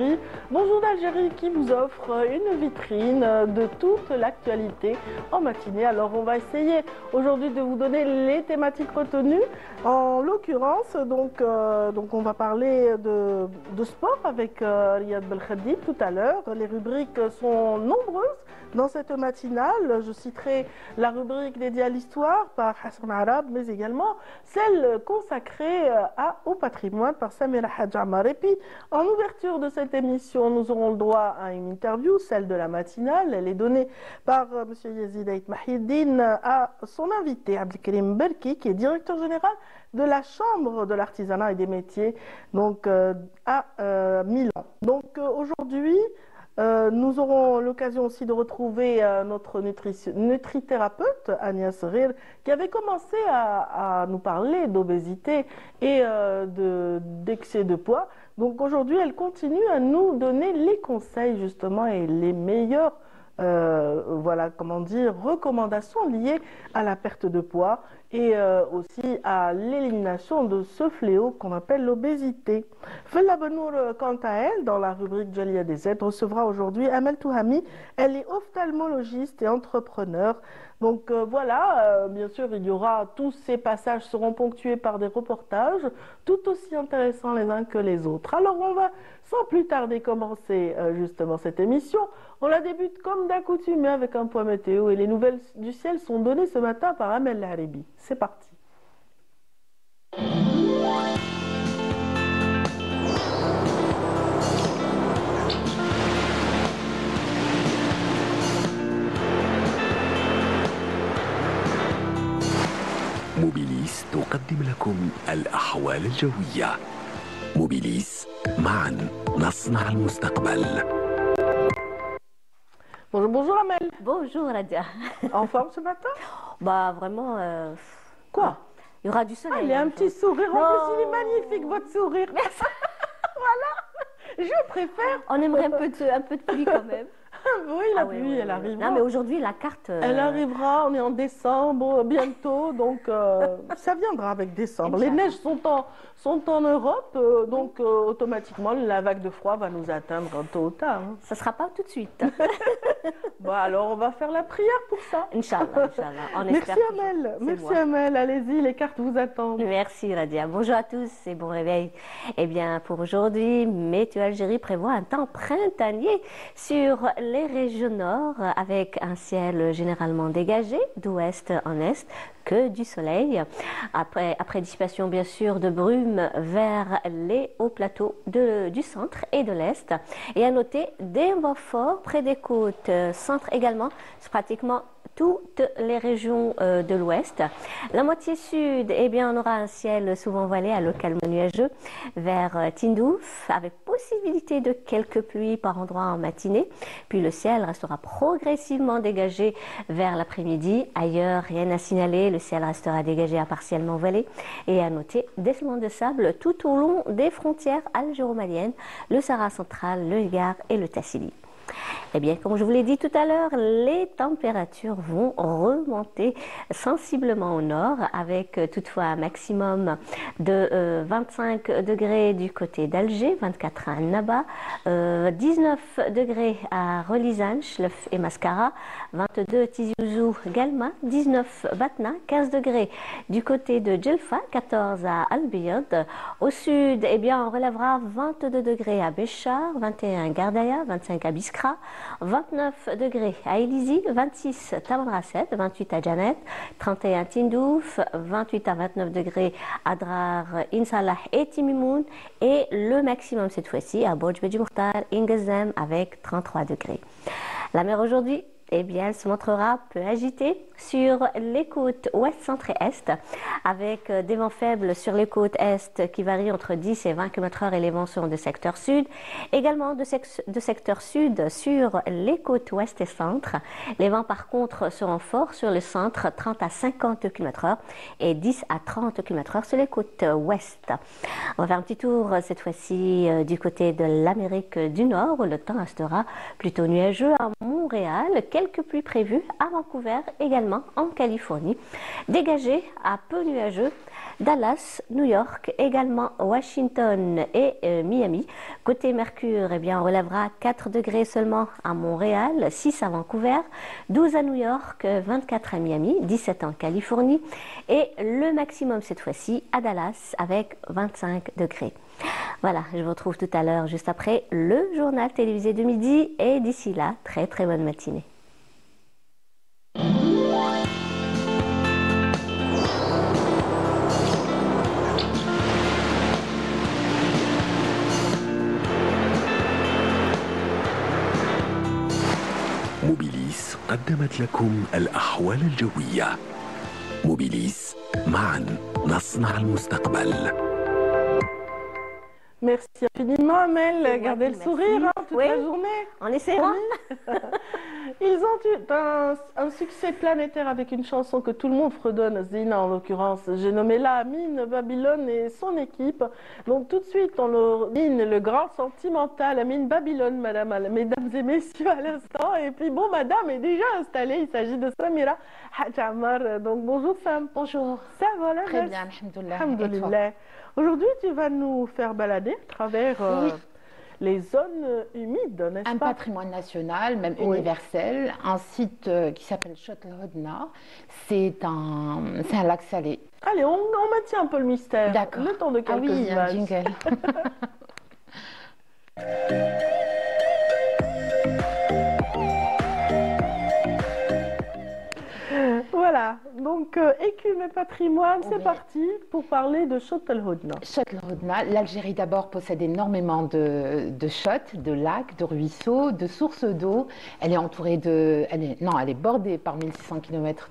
d'Algérie. Bonjour d'Algérie qui vous offre une vitrine de toute l'actualité en matinée. Alors on va essayer aujourd'hui de vous donner les thématiques retenues. En l'occurrence, donc on va parler de sport avec Riyad Belkhadi tout à l'heure. Les rubriques sont nombreuses dans cette matinale. Je citerai la rubrique dédiée à l'histoire par Hassan Arab, mais également celle consacrée au patrimoine par Samira Hadj Ammar. Et puis, en ouverture de cette émission, nous aurons le droit à une interview, celle de la matinale. Elle est donnée par M. Yazid Ait Mahiddin à son invité, Abdelkarim Berki, qui est directeur général de la Chambre de l'artisanat et des métiers donc, à Milan. Donc aujourd'hui, nous aurons l'occasion aussi de retrouver notre nutrithérapeute Agnès Rir, qui avait commencé à nous parler d'obésité et d'excès de poids. Donc aujourd'hui, elle continue à nous donner les conseils justement et les meilleurs voilà, comment dire, recommandations liées à la perte de poids et aussi à l'élimination de ce fléau qu'on appelle l'obésité. Fella Benour, quant à elle, dans la rubrique Jalia des aides, recevra aujourd'hui Amel Touhami. Elle est ophtalmologiste et entrepreneur. Donc voilà, bien sûr, il y aura, tous ces passages seront ponctués par des reportages tout aussi intéressants les uns que les autres. Alors on va sans plus tarder commencer justement cette émission. On la débute comme d'accoutumé avec un point météo et les nouvelles du ciel sont données ce matin par Amel Laribi. C'est parti. موبيليس تقدم لكم الأحوال الجوية. موبيليس، معا نصنع المستقبل. Bonjour, bonjour Amel. Bonjour Radia. En forme ce matin? Bah vraiment. Quoi? Il y aura du soleil. Il y a un petit sourire. En plus, il est magnifique votre sourire. Merci. Voilà. Je préfère. On aimerait un peu de pluie quand même. Oui, la pluie, elle arrivera. Non, mais aujourd'hui, la carte... Elle arrivera, on est en décembre bientôt, donc ça viendra avec décembre. Les neiges sont en Europe, donc automatiquement, la vague de froid va nous atteindre tôt ou tard. Hein. Ça ne sera pas tout de suite. Bon, alors, on va faire la prière pour ça. Inch'Allah, Inch'Allah. Merci Amel, merci Amel, allez-y, les cartes vous attendent. Merci Radia. Bonjour à tous et bon réveil. Eh bien, pour aujourd'hui, Météo Algérie prévoit un temps printanier sur les régions nord avec un ciel généralement dégagé d'ouest en est, que du soleil. Après dissipation bien sûr de brume vers les hauts plateaux du centre et de l'est. Et à noter des vents forts près des côtes centre également, c'est pratiquement toutes les régions de l'ouest. La moitié sud, eh bien, on aura un ciel souvent voilé à localement nuageux vers Tindouf, avec possibilité de quelques pluies par endroits en matinée. Puis le ciel restera progressivement dégagé vers l'après-midi. Ailleurs, rien à signaler, le ciel restera dégagé à partiellement voilé. Et à noter des flocons de sable tout au long des frontières algéro-maliennes, le Sahara central, le Hégard et le Tassili. Eh bien, comme je vous l'ai dit tout à l'heure, les températures vont remonter sensiblement au nord avec toutefois un maximum de 25 degrés du côté d'Alger, 24 à Annaba, 19 degrés à Relizane, Chlef et Mascara, 22 Tizi Ouzou, Galma, 19 Batna, 15 degrés du côté de Djelfa, 14 à Al-Biyad. Au sud, eh bien, on relèvera 22 degrés à Béchar, 21 à Gardaya, 25 à Biskra, 29 degrés à Elizi, 26 Tamanrasset, 28 à Janet, 31 à Tindouf, 28 à 29 degrés à Drar, Insalah et Timimoun et le maximum cette fois-ci à Bodj Bedji Mokhtar, Ingezem avec 33 degrés. La mer aujourd'hui, eh bien, elle se montrera peu agitée sur les côtes ouest, centre et est, avec des vents faibles sur les côtes est qui varient entre 10 et 20 km/h et les vents seront de secteur sud. Également de secteur sud sur les côtes ouest et centre. Les vents par contre seront forts sur le centre, 30 à 50 km/h et 10 à 30 km/h sur les côtes ouest. On va faire un petit tour cette fois-ci du côté de l'Amérique du Nord où le temps restera plutôt nuageux à Montréal. Quelques pluies prévues à Vancouver également. principalement en Californie. Dégagé à peu nuageux, Dallas, New York, également Washington et Miami. Côté Mercure, eh bien, on relèvera 4 degrés seulement à Montréal, 6 à Vancouver, 12 à New York, 24 à Miami, 17 en Californie et le maximum cette fois-ci à Dallas avec 25 degrés. Voilà, je vous retrouve tout à l'heure juste après le journal télévisé de midi et d'ici là, très très bonne matinée. موبيليس قدمت لكم الأحوال الجوية. موبيليس، معا نصنع المستقبل. Merci infiniment, Amel. Gardez le sourire toute la journée. On essaiera. Ils ont eu un succès planétaire avec une chanson que tout le monde fredonne, Zina en l'occurrence. J'ai nommé là Amine Babylone et son équipe. Donc tout de suite, on leur mine le grand sentimental Amine Babylone, mesdames et messieurs, à l'instant. Et puis bon, madame est déjà installée. Il s'agit de Samira Hajamar. Donc bonjour Sam. Bonjour. Ça va là? Très bien, alhamdoulilah. Alhamdoulilah. Aujourd'hui, tu vas nous faire balader à travers les zones humides, n'est-ce pas? Un patrimoine national, même universel, un site qui s'appelle Chott El Hodna. C'est un lac salé. Allez, on maintient un peu le mystère. D'accord. Le temps de quelques un images. jingle. Voilà, donc écume et patrimoine, c'est parti pour parler de Chott El Hodna. Chott El Hodna, l'Algérie d'abord possède énormément de chott, de lacs, de ruisseaux, de sources d'eau. Elle est entourée elle est bordée par 1600 km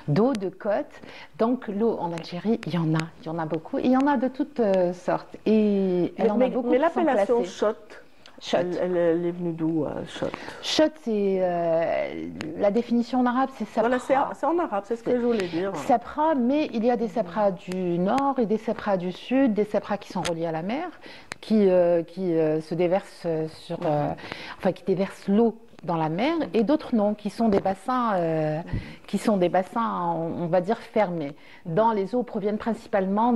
d'eau, de côtes. Donc l'eau en Algérie, il y en a beaucoup et il y en a de toutes sortes. Et elle en a beaucoup. Mais l'appellation Chott, Chott. Elle est venue d'où, Chott? Chott, c'est la définition en arabe, c'est sapra. Voilà, c'est en arabe, c'est ce que je voulais dire. Sapra, mais il y a des sapras du nord et des sapras du sud, des sapras qui sont reliés à la mer, qui se déversent qui déversent l'eau dans la mer, et d'autres non, qui sont des bassins, on va dire fermés. Dans les eaux proviennent principalement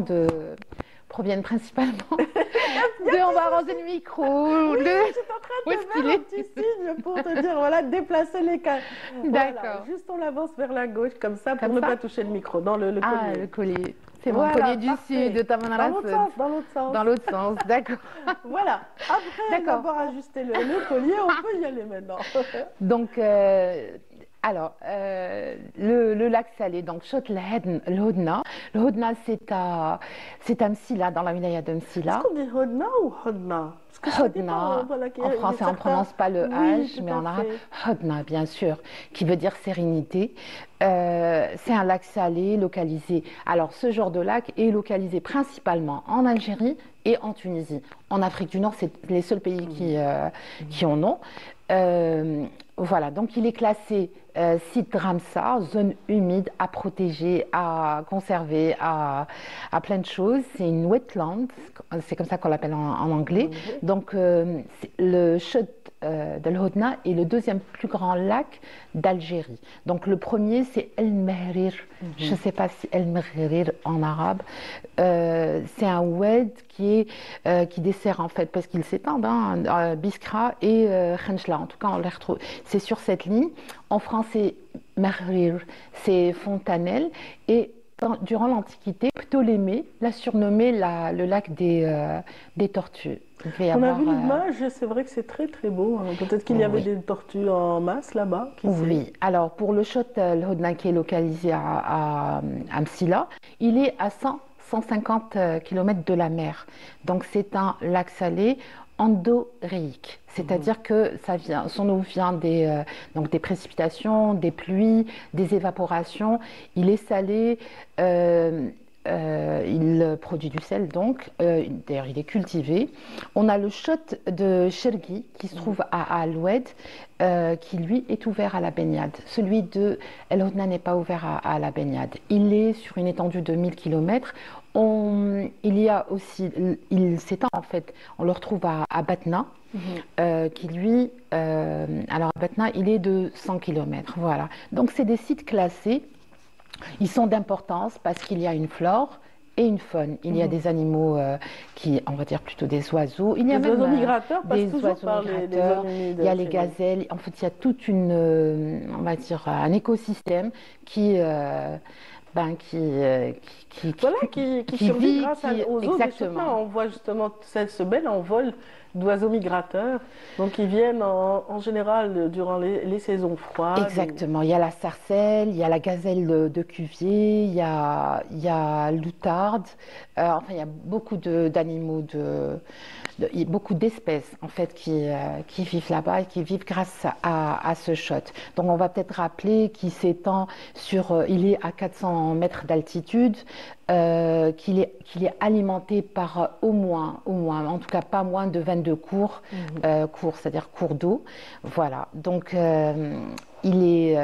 on va arranger le micro. Oui, j'étais en train de te faire un petit signe pour te dire, voilà, déplacer les cannes. D'accord. Voilà, juste on avance vers la gauche, comme ça, pour ne pas toucher le micro, dans le collier. Ah, le collier. C'est mon collier du sud, de Tamanrasset. Dans l'autre sens. Dans l'autre sens, d'accord. Voilà. Après avoir ajusté le collier, on peut y aller maintenant. Donc, le lac salé, donc Chott El Hodna. Le Hodna, c'est à Msila, dans la wilaya de Msila. Est-ce qu'on dit Hodna ou Hodna? Hodna. En français, on ne prononce pas le H, mais en arabe, Hodna, bien sûr, qui veut dire sérénité. C'est un lac salé localisé. Alors, ce genre de lac est localisé principalement en Algérie et en Tunisie. En Afrique du Nord, c'est les seuls pays qui en ont. Voilà, donc il est classé site Ramsar, zone humide à protéger, à conserver, à plein de choses. C'est une wetland, c'est comme ça qu'on l'appelle en anglais. Donc le Chott El Hodna est le deuxième plus grand lac d'Algérie. Donc le premier, c'est El Mehrir. Je ne sais pas si El Mehrir en arabe. C'est un oued qui dessert en fait, parce qu'il s'étend, Biskra et Khenchela. En tout cas, on les retrouve. C'est sur cette ligne. En français, Mehrir, c'est fontanelle. Et durant l'Antiquité, Ptolémée l'a surnommé le lac des tortues. On a vu l'image, c'est vrai que c'est très très beau. Peut-être qu'il y avait des tortues en masse là-bas. Oui, alors pour le Chott El Hodna qui est localisé à Msila, il est à 150 km de la mer. Donc c'est un lac salé endoréique, c'est-à-dire que son eau vient des précipitations, des pluies, des évaporations. Il est salé il produit du sel, donc. D'ailleurs, il est cultivé. On a le chott de Chergui, qui se trouve à Al-Oued, qui, lui, est ouvert à la baignade. Celui de El Hodna n'est pas ouvert à la baignade. Il est sur une étendue de 1000 km. Il y a aussi, il s'étend en fait, on le retrouve à Batna, qui lui, alors à Batna, il est de 100 km. Voilà. Donc, c'est des sites classés. Ils sont d'importance parce qu'il y a une flore et une faune. Il y a des animaux on va dire plutôt des oiseaux. Il y a des même oiseaux migrateurs, des oiseaux migrateurs. Il y a les gazelles. En fait, il y a toute on va dire, un écosystème qui survit grâce aux eaux. Exactement. On voit justement ce bel envol d'oiseaux migrateurs. Donc, ils viennent en général durant les saisons froides. Exactement. Il y a la sarcelle, il y a la gazelle de Cuvier, il y a l'outarde. Enfin, il y a beaucoup d'animaux, beaucoup d'espèces en fait qui vivent là-bas et qui vivent grâce à ce chott. Donc, on va peut-être rappeler qu'il s'étend il est à 400 mètres d'altitude. Qu'il est alimenté par au moins, en tout cas pas moins de 22 cours, c'est-à-dire cours d'eau. Voilà. Donc il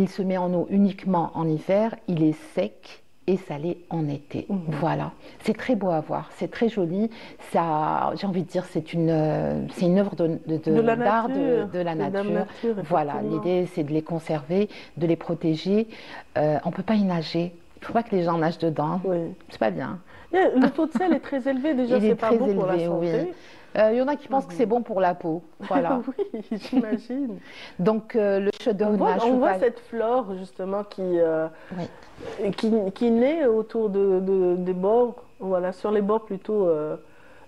se met en eau uniquement en hiver. Il est sec et salé en été. Voilà. C'est très beau à voir. C'est très joli. Ça, j'ai envie de dire, c'est une œuvre d'art de la nature. Voilà. L'idée, c'est de les conserver, de les protéger. On peut pas y nager. Il ne faut pas que les gens nagent dedans. Oui. C'est pas bien. Le taux de sel est très élevé. Déjà, c'est pas bon pour la santé. Oui. Il y en a qui pensent que c'est bon pour la peau. Voilà. Oui, j'imagine. Donc, le chott de Hodna. On voit cette flore, justement, qui naît autour des bords, voilà, sur les bords plutôt,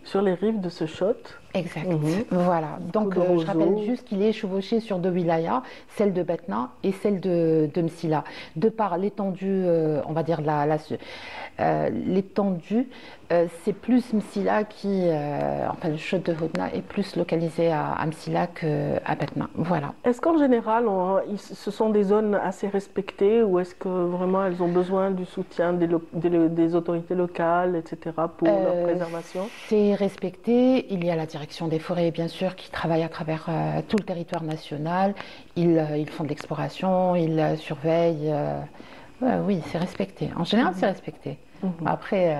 sur les rives de ce chott. Exact. Voilà. Donc, je rappelle juste qu'il est chevauché sur deux wilayas, celle de Batna et celle de Msila. De par l'étendue, on va dire l'étendue, c'est plus Msila enfin le chott de Hodna est plus localisé à Msila qu'à Batna. Voilà. Est-ce qu'en général, ce sont des zones assez respectées ou est-ce que vraiment elles ont besoin du soutien des autorités locales, etc., pour leur préservation? C'est respecté. Il y a la direction des forêts, bien sûr, qui travaille à travers tout le territoire national. Ils font de l'exploration, ils surveillent. Oui, c'est respecté. En général, c'est respecté. Après,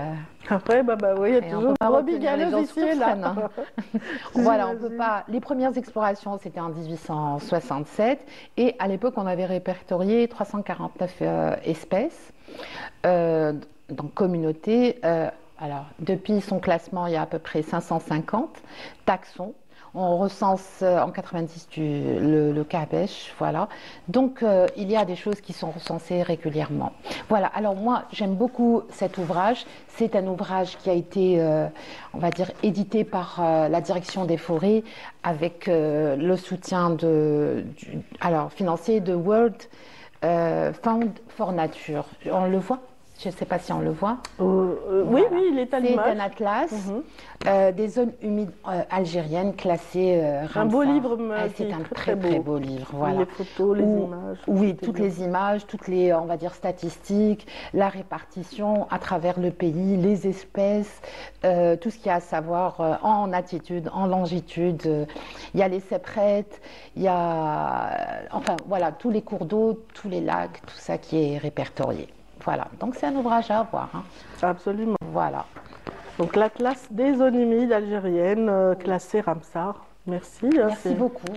oui, il y a toujours un brebis galeuse ici et là. Voilà, on peut pas. Les premières explorations, c'était en 1867, et à l'époque, on avait répertorié 349 espèces, donc communautés. Alors, depuis son classement, il y a à peu près 550 taxons. On recense en 90 le Kabesh, voilà. Donc, il y a des choses qui sont recensées régulièrement. Voilà, alors moi, j'aime beaucoup cet ouvrage. C'est un ouvrage qui a été, on va dire, édité par la direction des forêts avec le soutien financier de World Fund for Nature. On le voit ? Je ne sais pas si on le voit. Oui, il est à l'image. C'est un atlas des zones humides algériennes classées Ramsar. Un beau livre. C'est un très beau livre. Voilà. Les photos, les images. Oui, toutes les images, toutes les, on va dire, statistiques, la répartition à travers le pays, les espèces, tout ce qu'il y a à savoir en altitude, en longitude. Il y a les séphrètes, il y a, enfin voilà, tous les cours d'eau, tous les lacs, tout ça qui est répertorié. Voilà, donc c'est un ouvrage à avoir. Absolument. Voilà. Donc l'Atlas des zones humides algériennes, classé Ramsar. Merci. Merci beaucoup.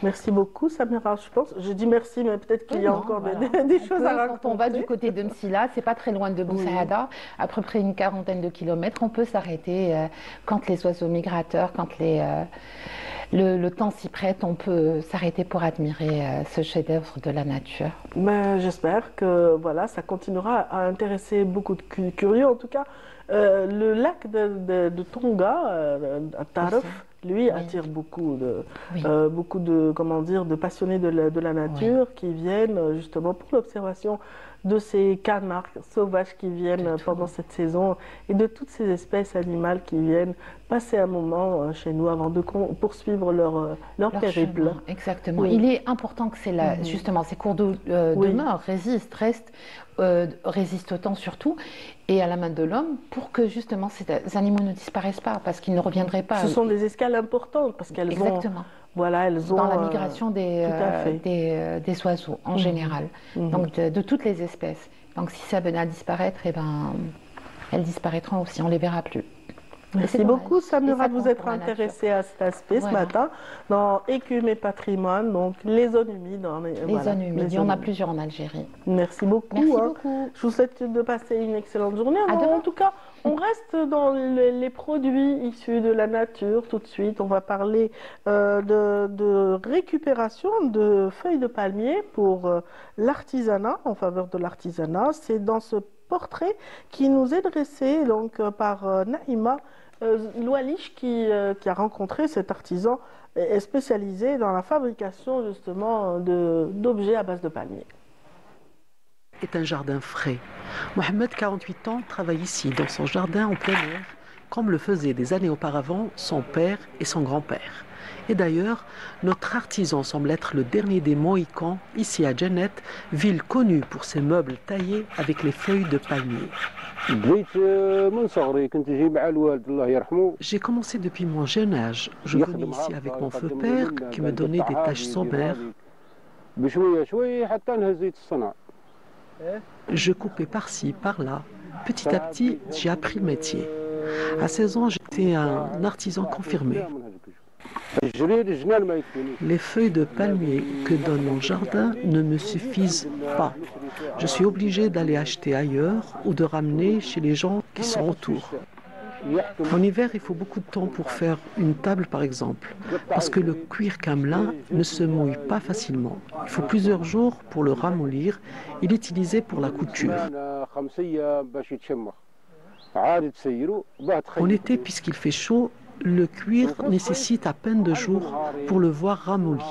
Merci beaucoup, Samira. Je dis merci, mais peut-être qu'il y a encore des choses à raconter. Quand on va du côté de Msila, c'est pas très loin de Boussaada, à peu près une quarantaine de kilomètres. On peut s'arrêter quand les oiseaux migrateurs, quand le temps s'y prête, on peut s'arrêter pour admirer ce chef-d'œuvre de la nature. J'espère que voilà, ça continuera à intéresser beaucoup de curieux. En tout cas, le lac de Tonga, à Tarf, lui attire beaucoup de comment dire, de passionnés de la nature qui viennent justement pour l'observation de ces canards sauvages qui viennent pendant cette saison et de toutes ces espèces animales qui viennent passer un moment chez nous avant de poursuivre leur périple. Chemin, exactement. Oui. Il est important que justement ces cours d'eau demeurent, résistent au temps surtout et à la main de l'homme pour que justement ces animaux ne disparaissent pas parce qu'ils ne reviendraient pas. Ce sont des escales importantes parce qu'elles ont... Voilà, elles ont... Dans la migration des oiseaux en général, donc de toutes les espèces. Donc si ça venait à disparaître, eh ben, elles disparaîtront aussi, on ne les verra plus. Merci beaucoup Samira de vous être intéressée à cet aspect ce matin dans Écume et Patrimoine, donc les zones humides. Zones humides, il y en a plusieurs en Algérie. Merci beaucoup. Merci beaucoup. Je vous souhaite de passer une excellente journée. En tout cas, on reste dans les produits issus de la nature tout de suite. On va parler de récupération de feuilles de palmier pour l'artisanat, en faveur de l'artisanat. C'est dans ce portrait qui nous est dressé donc, par Naïma Loualish qui a rencontré cet artisan spécialisé dans la fabrication justement d'objets à base de palmier. Est un jardin frais. Mohamed, 48 ans, travaille ici dans son jardin en plein air, comme le faisaient des années auparavant son père et son grand-père. Et d'ailleurs, notre artisan semble être le dernier des Mohicans, ici à Djennet, ville connue pour ses meubles taillés avec les feuilles de palmier. J'ai commencé depuis mon jeune âge. Je venais ici avec mon feu père qui me donnait des tâches sommaires. Je coupais par-ci, par-là. Petit à petit, j'ai appris le métier. À 16 ans, j'étais un artisan confirmé. Les feuilles de palmier que donne mon jardin ne me suffisent pas. Je suis obligé d'aller acheter ailleurs ou de ramener chez les gens qui sont autour. En hiver, il faut beaucoup de temps pour faire une table, par exemple, parce que le cuir camelin ne se mouille pas facilement. Il faut plusieurs jours pour le ramollir. Il est utilisé pour la couture. En été, puisqu'il fait chaud, le cuir nécessite à peine 2 jours pour le voir ramolli.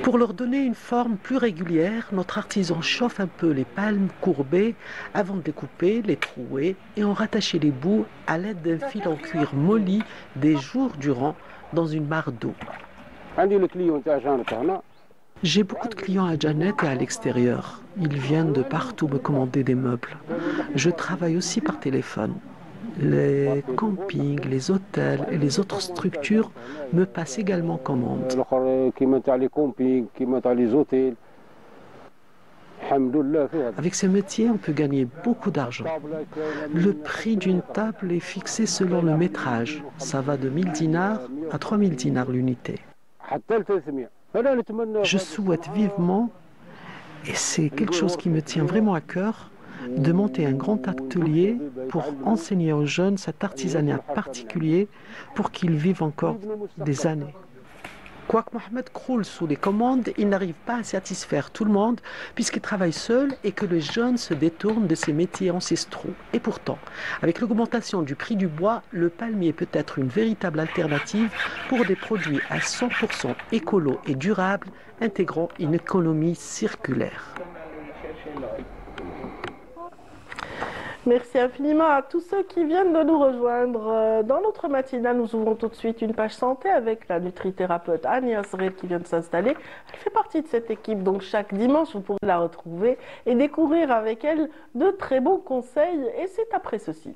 Pour leur donner une forme plus régulière, notre artisan chauffe un peu les palmes courbées avant de les couper, les trouer et en rattacher les bouts à l'aide d'un fil en cuir molli des jours durant dans une mare d'eau. J'ai beaucoup de clients à Djennet et à l'extérieur. Ils viennent de partout me commander des meubles. Je travaille aussi par téléphone. Les campings, les hôtels et les autres structures me passent également commande. Avec ce métier, on peut gagner beaucoup d'argent. Le prix d'une table est fixé selon le métrage. Ça va de 1000 dinars à 3000 dinars l'unité. Je souhaite vivement, et c'est quelque chose qui me tient vraiment à cœur, de monter un grand atelier pour enseigner aux jeunes cet artisanat particulier pour qu'ils vivent encore des années. Quoique Mohamed croule sous les commandes, il n'arrive pas à satisfaire tout le monde puisqu'il travaille seul et que les jeunes se détournent de ces métiers ancestraux. Et pourtant, avec l'augmentation du prix du bois, le palmier peut être une véritable alternative pour des produits à 100% écolo et durables, intégrant une économie circulaire. Merci infiniment à tous ceux qui viennent de nous rejoindre. Dans notre matinale, nous ouvrons tout de suite une page santé avec la nutrithérapeute Agnès Red qui vient de s'installer. Elle fait partie de cette équipe, donc chaque dimanche, vous pourrez la retrouver et découvrir avec elle de très bons conseils. Et c'est après ceci.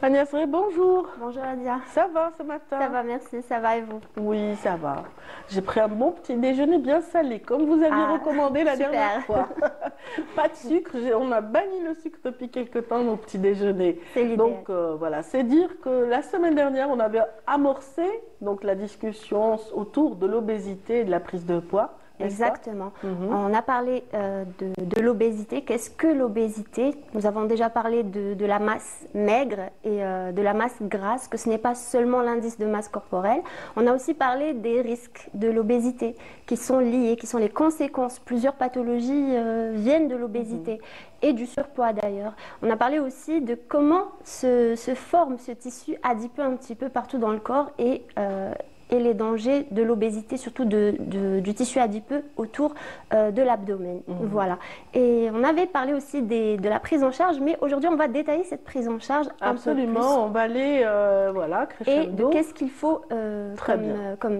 Agnès Ray, bonjour. Bonjour Nadia. Ça va ce matin? Ça va, merci. Ça va et vous? Oui, ça va. J'ai pris un bon petit déjeuner bien salé, comme vous aviez recommandé la dernière fois. Pas de sucre. On a banni le sucre depuis quelque temps au petit déjeuner. C'est l'idée. Donc voilà, c'est dire que la semaine dernière, on avait amorcé donc, la discussion autour de l'obésité et de la prise de poids. exactement. On a parlé de l'obésité. Qu'est-ce que l'obésité? Nous avons déjà parlé de la masse maigre et de la masse grasse, que ce n'est pas seulement l'indice de masse corporelle. On a aussi parlé des risques de l'obésité qui sont liés, qui sont les conséquences. Plusieurs pathologies viennent de l'obésité et du surpoids d'ailleurs. On a parlé aussi de comment se forme ce tissu adipeux un petit peu partout dans le corps et les dangers de l'obésité, surtout du tissu adipeux autour de l'abdomen. Voilà. Et on avait parlé aussi de la prise en charge, mais aujourd'hui on va détailler cette prise en charge un peu plus. On va aller voilà, crescendo. Et de qu'est-ce qu'il faut,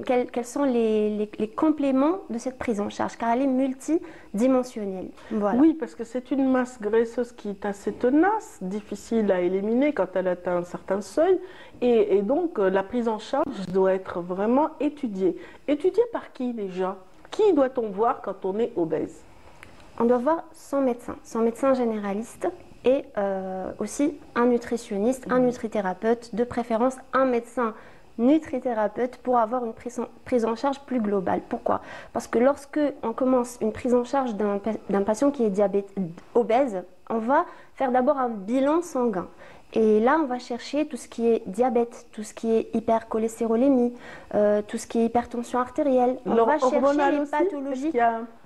quels sont les compléments de cette prise en charge, car elle est multidimensionnelle. Voilà. Oui, parce que c'est une masse graisseuse qui est assez tenace, difficile à éliminer quand elle atteint un certain seuil. Et donc, la prise en charge doit être vraiment étudiée. Étudiée par qui déjà? Qui doit-on voir quand on est obèse? On doit voir son médecin généraliste et aussi un nutritionniste, un nutrithérapeute, de préférence un médecin nutrithérapeute pour avoir une prise en charge plus globale. Pourquoi? Parce que lorsque on commence une prise en charge d'un patient qui est obèse, on va faire d'abord un bilan sanguin. Et là, on va chercher tout ce qui est diabète, tout ce qui est hypercholestérolémie, tout ce qui est hypertension artérielle. On va chercher les pathologies.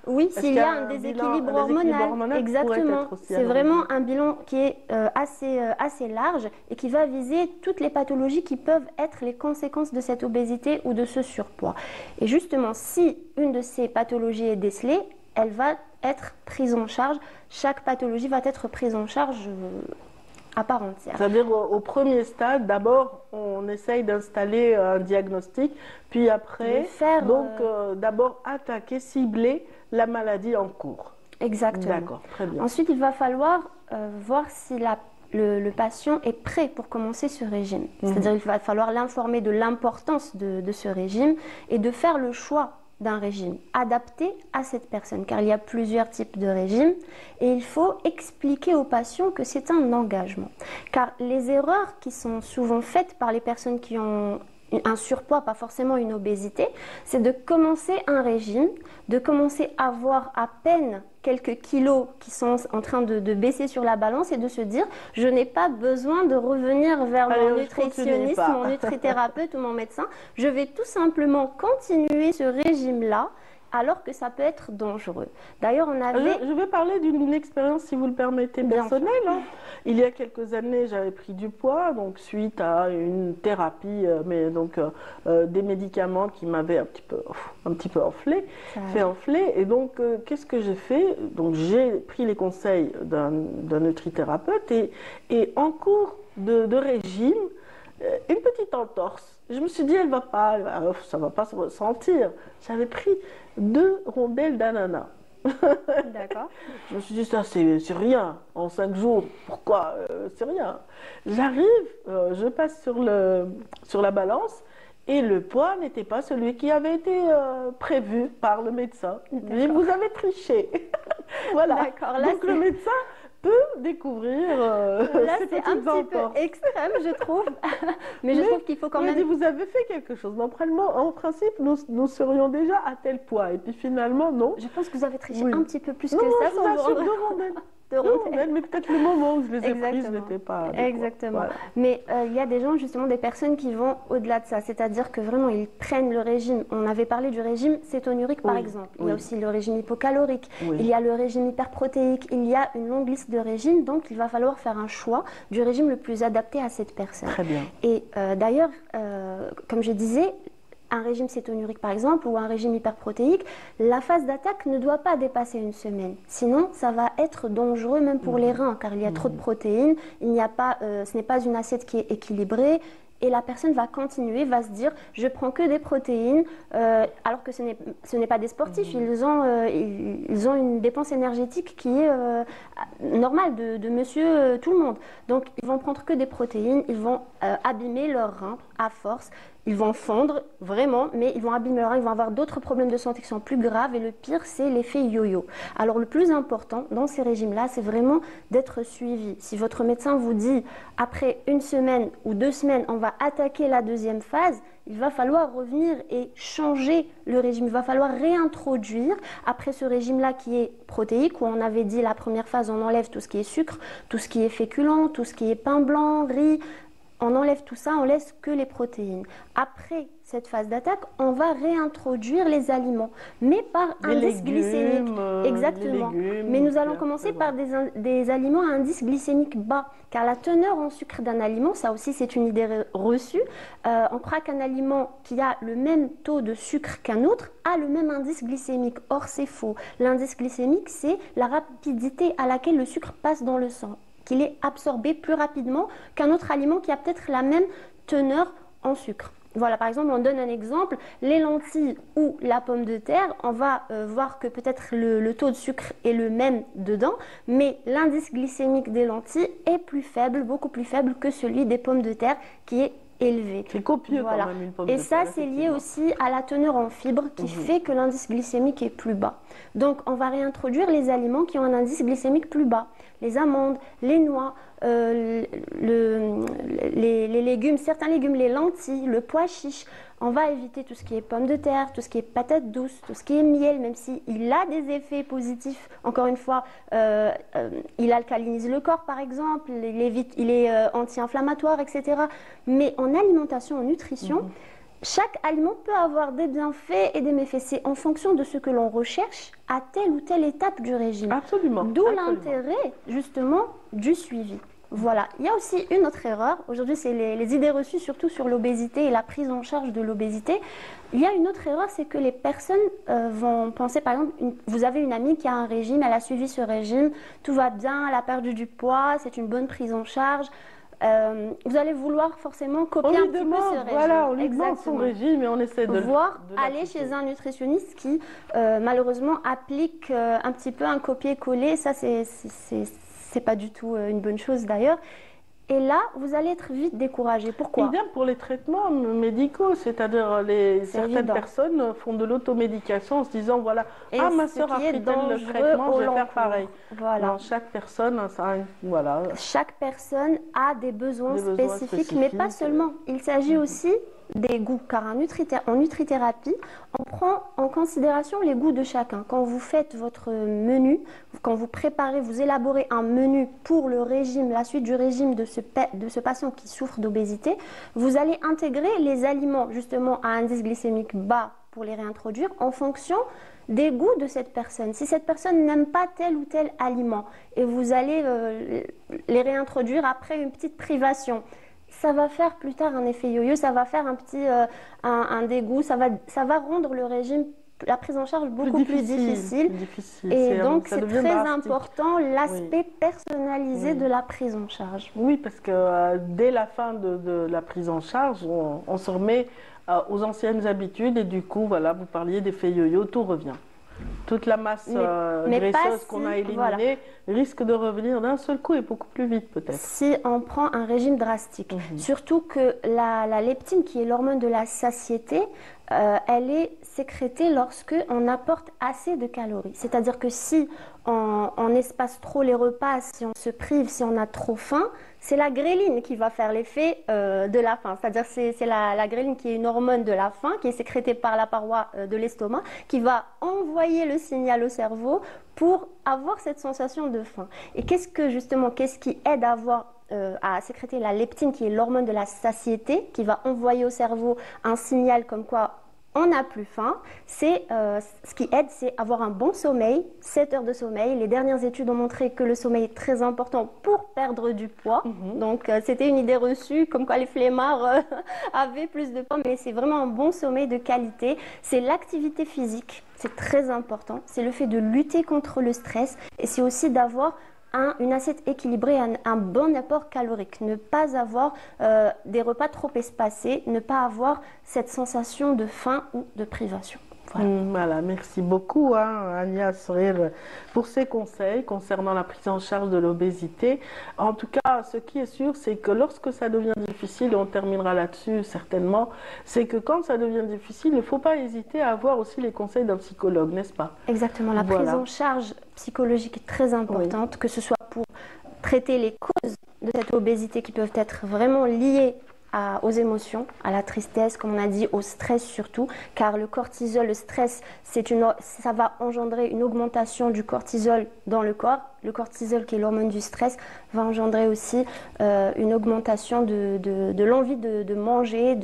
Oui, s'il y a un déséquilibre hormonal, exactement. C'est vraiment un bilan qui est assez large et qui va viser toutes les pathologies qui peuvent être les conséquences de cette obésité ou de ce surpoids. Et justement, si une de ces pathologies est décelée, elle va être prise en charge. Chaque pathologie va être prise en charge à part entière. C'est-à-dire au premier stade, d'abord on essaye d'installer un diagnostic, puis après, d'abord attaquer, cibler la maladie en cours. Exactement. D'accord, très bien. Ensuite, il va falloir voir si le patient est prêt pour commencer ce régime. C'est-à-dire qu'il va falloir l'informer de l'importance de ce régime et de faire le choix d'un régime adapté à cette personne, car il y a plusieurs types de régimes et il faut expliquer aux patients que c'est un engagement. Car les erreurs qui sont souvent faites par les personnes qui ont un surpoids, pas forcément une obésité, c'est de commencer un régime, de commencer à avoir à peine quelques kilos qui sont en train de baisser sur la balance et de se dire je n'ai pas besoin de revenir vers mon nutritionniste, mon nutrithérapeute ou mon médecin, je vais tout simplement continuer ce régime-là alors que ça peut être dangereux. D'ailleurs, on avait... Je vais parler d'une expérience, si vous le permettez, personnelle. Il y a quelques années, j'avais pris du poids, donc suite à une thérapie, des médicaments qui m'avaient un petit peu fait enfler. Et donc, qu'est-ce que j'ai fait? Donc, j'ai pris les conseils d'un nutrithérapeute et en cours de régime, une petite entorse. Je me suis dit, ça ne va pas se ressentir. J'avais pris 2 rondelles d'ananas. D'accord. Je me suis dit, ça c'est rien. En 5 jours, pourquoi? C'est rien. J'arrive, je passe sur la balance et le poids n'était pas celui qui avait été prévu par le médecin. Mais vous avez triché. Voilà. Donc le médecin peut découvrir là c'est un petit peu extrême, je trouve. mais je trouve qu'il faut quand même... Vous avez fait quelque chose. Normalement, en principe, nous serions déjà à tel poids. Et puis finalement, non. Je pense que vous avez triché un petit peu plus que ça. Non, sur 2 rondelles. Mais peut-être le moment où je les ai prises n'était pas adéquat. Exactement. Voilà. Mais il y a des gens, justement, des personnes qui vont au-delà de ça. C'est-à-dire que vraiment, ils prennent le régime. On avait parlé du régime cétonurique, par exemple. Il y a aussi le régime hypocalorique. Il y a le régime hyperprotéique. Il y a une longue liste de régimes. Donc, il va falloir faire un choix du régime le plus adapté à cette personne. Très bien. Et d'ailleurs, comme je disais, un régime cétonurique par exemple ou un régime hyperprotéique, la phase d'attaque ne doit pas dépasser 1 semaine. Sinon, ça va être dangereux même pour les reins car il y a trop de protéines, ce n'est pas une assiette qui est équilibrée. Et la personne va continuer, va se dire je prends que des protéines, alors que ce n'est pas des sportifs. Ils ont une dépense énergétique qui est normale de monsieur tout le monde. Donc ils vont prendre que des protéines, ils vont abîmer leurs reins à force. Ils vont fondre vraiment, mais ils vont abîmer leurs reins, ils vont avoir d'autres problèmes de santé qui sont plus graves. Et le pire, c'est l'effet yo-yo. Alors le plus important dans ces régimes-là, c'est vraiment d'être suivi. Si votre médecin vous dit après 1 semaine ou 2 semaines, on va attaquer la 2e phase, il va falloir revenir et changer le régime. Il va falloir réintroduire, après ce régime-là qui est protéique, où on avait dit la première phase, on enlève tout ce qui est sucre, tout ce qui est féculent, tout ce qui est pain blanc, riz, on enlève tout ça, on laisse que les protéines. Après cette phase d'attaque, on va réintroduire les aliments, mais par indice glycémique. Exactement. Mais nous allons commencer par des aliments à indice glycémique bas, car la teneur en sucre d'un aliment, ça aussi c'est une idée reçue, on croit qu'un aliment qui a le même taux de sucre qu'un autre a le même indice glycémique. Or c'est faux. L'indice glycémique, c'est la rapidité à laquelle le sucre passe dans le sang, qu'il est absorbé plus rapidement qu'un autre aliment qui a peut-être la même teneur en sucre. Voilà, par exemple, on donne un exemple, les lentilles ou la pomme de terre, on va voir que peut-être le taux de sucre est le même dedans, mais l'indice glycémique des lentilles est plus faible, beaucoup plus faible que celui des pommes de terre qui est élevé. C'est copieux voilà. quand même une pomme et de terre. Et ça, c'est lié aussi à la teneur en fibres qui fait que l'indice glycémique est plus bas. Donc, on va réintroduire les aliments qui ont un indice glycémique plus bas. Les amandes, les noix, les légumes, certains légumes, les lentilles, le pois chiche. On va éviter tout ce qui est pommes de terre, tout ce qui est patates douces, tout ce qui est miel, même s'il a des effets positifs. Encore une fois, il alcalinise le corps, par exemple, il est anti-inflammatoire, etc. Mais en alimentation, en nutrition, chaque aliment peut avoir des bienfaits et des méfaits. C'est en fonction de ce que l'on recherche à telle ou telle étape du régime. Absolument. D'où l'intérêt, justement, du suivi. Voilà. Il y a aussi une autre erreur. Aujourd'hui, c'est les idées reçues, surtout sur l'obésité et la prise en charge de l'obésité. Il y a une autre erreur, c'est que les personnes vont penser, par exemple, vous avez une amie qui a un régime, elle a suivi ce régime, tout va bien, elle a perdu du poids, c'est une bonne prise en charge. Vous allez vouloir forcément copier un petit peu ce régime. Voilà, on lui demande son régime et on essaie de aller chez un nutritionniste qui, malheureusement, applique un petit peu un copier-coller. Ça, c'est pas du tout une bonne chose d'ailleurs. Et là, vous allez être vite découragé. Pourquoi? Idem pour les traitements médicaux, c'est-à-dire certaines personnes font de l'automédication en se disant voilà, ma soeur a pris tel traitement, je vais faire pareil. Voilà. Non, chaque personne, voilà. Chaque personne a des besoins spécifiques, mais pas seulement. Il s'agit aussi des goûts, car en nutrithérapie, on prend en considération les goûts de chacun. Quand vous faites votre menu, quand vous préparez, vous élaborez un menu pour le régime, la suite du régime de ce patient qui souffre d'obésité, vous allez intégrer les aliments justement à indice glycémique bas pour les réintroduire en fonction des goûts de cette personne. Si cette personne n'aime pas tel ou tel aliment et vous allez les réintroduire après une petite privation, ça va faire plus tard un effet yo-yo, ça va faire un dégoût, ça va rendre le régime, la prise en charge beaucoup plus difficile. Et donc c'est très important l'aspect personnalisé de la prise en charge. Oui, parce que dès la fin de la prise en charge, on se remet aux anciennes habitudes et du coup, voilà, vous parliez d'effet yo-yo, tout revient. Toute la masse graisseuse qu'on a éliminée risque de revenir d'un seul coup et beaucoup plus vite peut-être. Si on prend un régime drastique, surtout que la leptine qui est l'hormone de la satiété, elle est sécrétée lorsque on apporte assez de calories. C'est-à-dire que si on espace trop les repas, si on se prive, si on a trop faim, c'est la gréline qui va faire l'effet de la faim. C'est-à-dire c'est la gréline qui est une hormone de la faim, qui est sécrétée par la paroi de l'estomac, qui va envoyer le signal au cerveau pour avoir cette sensation de faim. Et qu'est-ce qui aide à sécréter la leptine, qui est l'hormone de la satiété, qui va envoyer au cerveau un signal comme quoi on n'a plus faim. Ce qui aide, c'est avoir un bon sommeil, 7 heures de sommeil. Les dernières études ont montré que le sommeil est très important pour perdre du poids. Donc, c'était une idée reçue, comme quoi les flemmards avaient plus de poids, mais c'est vraiment un bon sommeil de qualité. C'est l'activité physique, c'est très important. C'est le fait de lutter contre le stress et c'est aussi d'avoir une assiette équilibrée, un bon apport calorique, ne pas avoir des repas trop espacés, ne pas avoir cette sensation de faim ou de privation. Voilà, merci beaucoup Ania Sorir pour ces conseils concernant la prise en charge de l'obésité. En tout cas, ce qui est sûr, c'est que lorsque ça devient difficile, et on terminera là-dessus certainement, c'est que quand ça devient difficile, il ne faut pas hésiter à avoir aussi les conseils d'un psychologue, n'est-ce pas? Exactement, la prise en charge psychologique est très importante, que ce soit pour traiter les causes de cette obésité qui peuvent être vraiment liées aux émotions, à la tristesse, comme on a dit, au stress surtout, car le cortisol, le stress, ça va engendrer une augmentation du cortisol dans le corps. Le cortisol, qui est l'hormone du stress, va engendrer aussi une augmentation de l'envie de manger,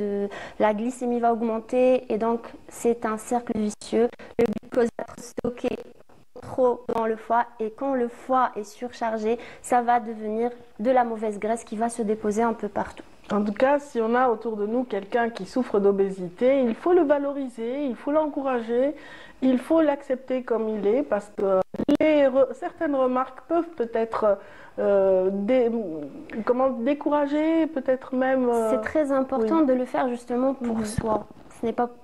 la glycémie va augmenter, et donc c'est un cercle vicieux. Le glucose va être stocké trop dans le foie, et quand le foie est surchargé, ça va devenir de la mauvaise graisse qui va se déposer un peu partout. En tout cas, si on a autour de nous quelqu'un qui souffre d'obésité, il faut le valoriser, il faut l'encourager, il faut l'accepter comme il est, parce que certaines remarques peuvent peut-être décourager, peut-être même... C'est très important de le faire justement pour soi.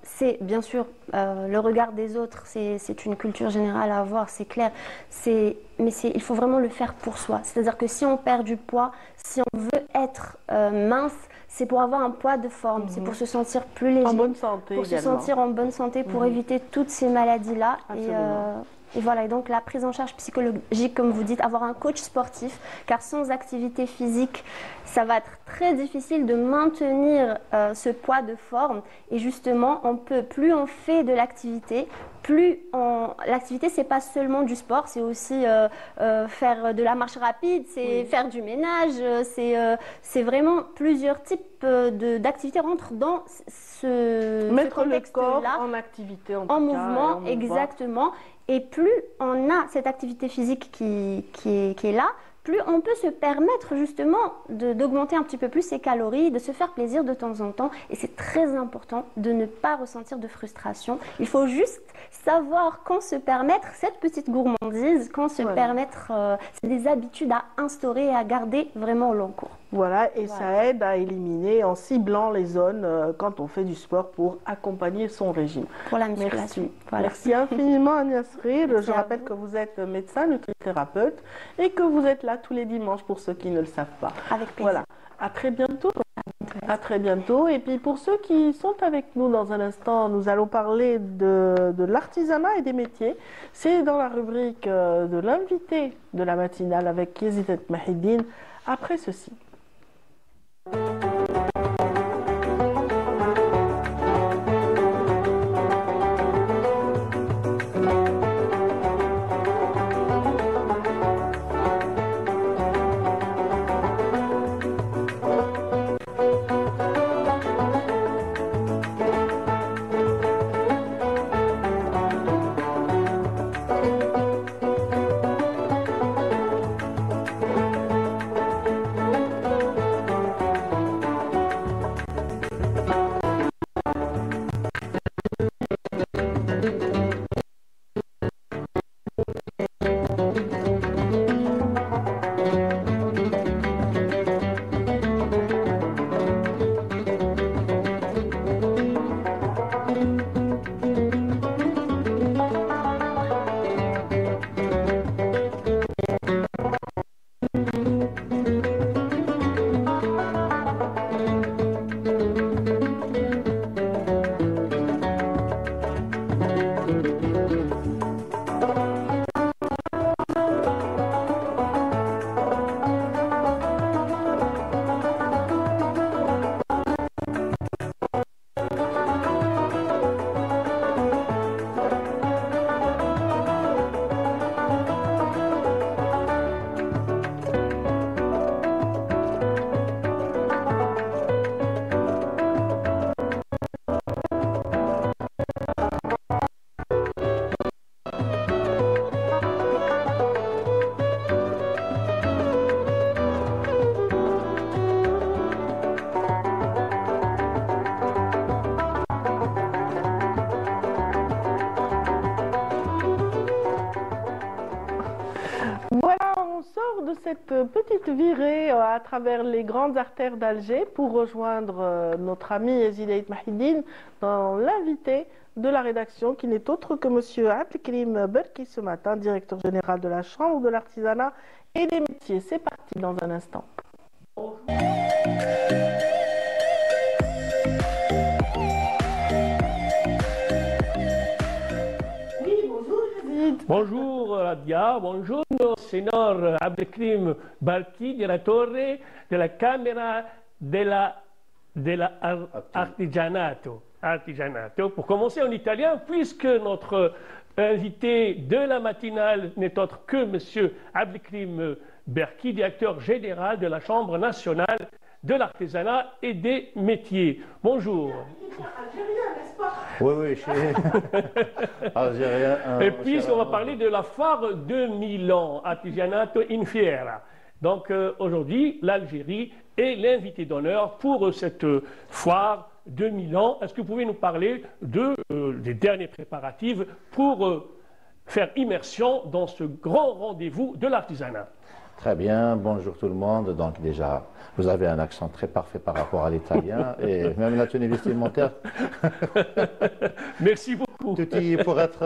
C'est bien sûr le regard des autres, c'est une culture générale à avoir, c'est clair. Mais il faut vraiment le faire pour soi. C'est-à-dire que si on perd du poids, si on veut être mince, c'est pour avoir un poids de forme, c'est pour se sentir plus léger. En bonne santé pour également. Se sentir en bonne santé, pour éviter toutes ces maladies-là. Et voilà, et donc la prise en charge psychologique, comme vous dites, avoir un coach sportif, car sans activité physique, ça va être très difficile de maintenir ce poids de forme. Et justement, plus on fait de l'activité, l'activité, c'est pas seulement du sport, c'est aussi faire de la marche rapide, c'est faire du ménage, c'est vraiment plusieurs types d'activités rentrent dans ce mettre contexte-là. Le corps en activité, en mouvement, exactement. Et plus on a cette activité physique qui est là, plus on peut se permettre justement d'augmenter un petit peu plus ses calories, de se faire plaisir de temps en temps. Et c'est très important de ne pas ressentir de frustration. Il faut juste savoir quand se permettre cette petite gourmandise, quand se permettre... c'est des habitudes à instaurer et à garder vraiment au long cours. Voilà, et ça aide à éliminer en ciblant les zones quand on fait du sport pour accompagner son régime. Pour la musculation. Merci, voilà. Merci infiniment Agnès Rire. Je rappelle que vous êtes médecin, nutrithérapeute et que vous êtes là tous les dimanches pour ceux qui ne le savent pas. Avec plaisir. Voilà, à très bientôt. À très bientôt. Et puis pour ceux qui sont avec nous dans un instant, nous allons parler de l'artisanat et des métiers. C'est dans la rubrique de l'invité de la matinale avec Yezidet Mahidine après ceci. Cette petite virée à travers les grandes artères d'Alger pour rejoindre notre ami Yezidet Mahidine dans l'invité de la rédaction qui n'est autre que monsieur Abdelkrim Berki ce matin, directeur général de la Chambre de l'artisanat et des métiers. C'est parti dans un instant. Bonjour Radia, bonjour Signor Abdelkrim Berki, direttore della Camera della dell'artigianato. Artigianato. Pour commencer en italien, puisque notre invité de la matinale n'est autre que M. Abdelkrim Berki, directeur général de la Chambre nationale de l'artisanat et des métiers. Bonjour. Oui, je suis algérien. Et puisqu'on va parler de la foire de Milan, Artigianato in Fiera. Donc aujourd'hui, l'Algérie est l'invité d'honneur pour cette foire de Milan. Est-ce que vous pouvez nous parler des derniers préparatifs pour faire immersion dans ce grand rendez-vous de l'artisanat? Très bien, bonjour tout le monde. Donc déjà, vous avez un accent très parfait par rapport à l'italien et même la tenue vestimentaire. Merci beaucoup. Tout y pour être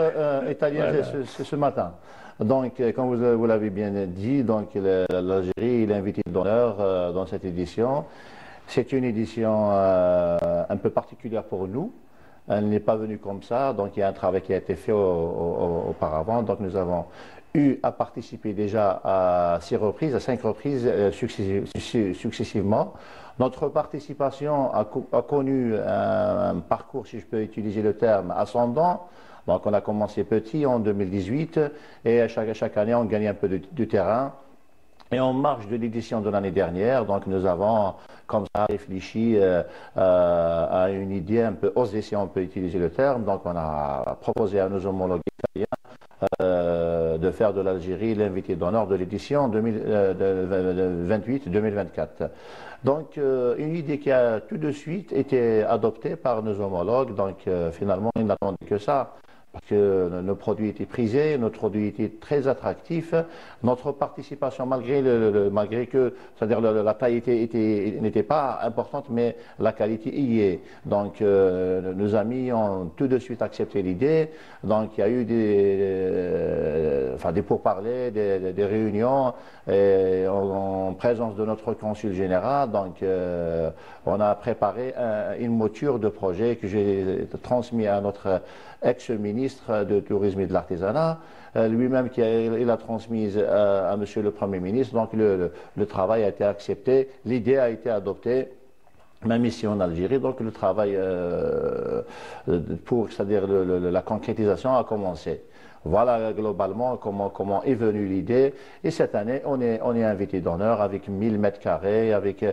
italien voilà. ce matin. Donc, comme vous l'avez bien dit, l'Algérie est l'invité d'honneur dans cette édition. C'est une édition un peu particulière pour nous. Elle n'est pas venue comme ça, donc il y a un travail qui a été fait auparavant. Donc nous avons eu à participer déjà à 5 reprises successivement. Notre participation a connu un parcours, si je peux utiliser le terme, ascendant. Donc on a commencé petit en 2018 et chaque année on gagne un peu de terrain. Et en marge de l'édition de l'année dernière, donc nous avons comme ça réfléchi à une idée un peu osée, si on peut utiliser le terme. Donc on a proposé à nos homologues italiens de faire de l'Algérie l'invité d'honneur de l'édition 2028-2024. Donc une idée qui a tout de suite été adoptée par nos homologues. Donc finalement ils n'attendaient que ça. Parce que nos produits étaient prisés, notre produit était très attractif. Notre participation, malgré que, c'est-à-dire la taille n'était pas importante, mais la qualité y est. Donc, nos amis ont tout de suite accepté l'idée. Donc, il y a eu des pourparlers, des réunions en présence de notre consul général. Donc, on a préparé une mouture de projet que j'ai transmis à notre ex-ministre de Tourisme et de l'Artisanat, lui-même il a transmise à Monsieur le Premier ministre. Donc le travail a été accepté, l'idée a été adoptée, même ici en Algérie. Donc le travail c'est-à-dire la concrétisation a commencé. Voilà globalement comment est venue l'idée. Et cette année, on est invité d'honneur avec 1000 mètres carrés, avec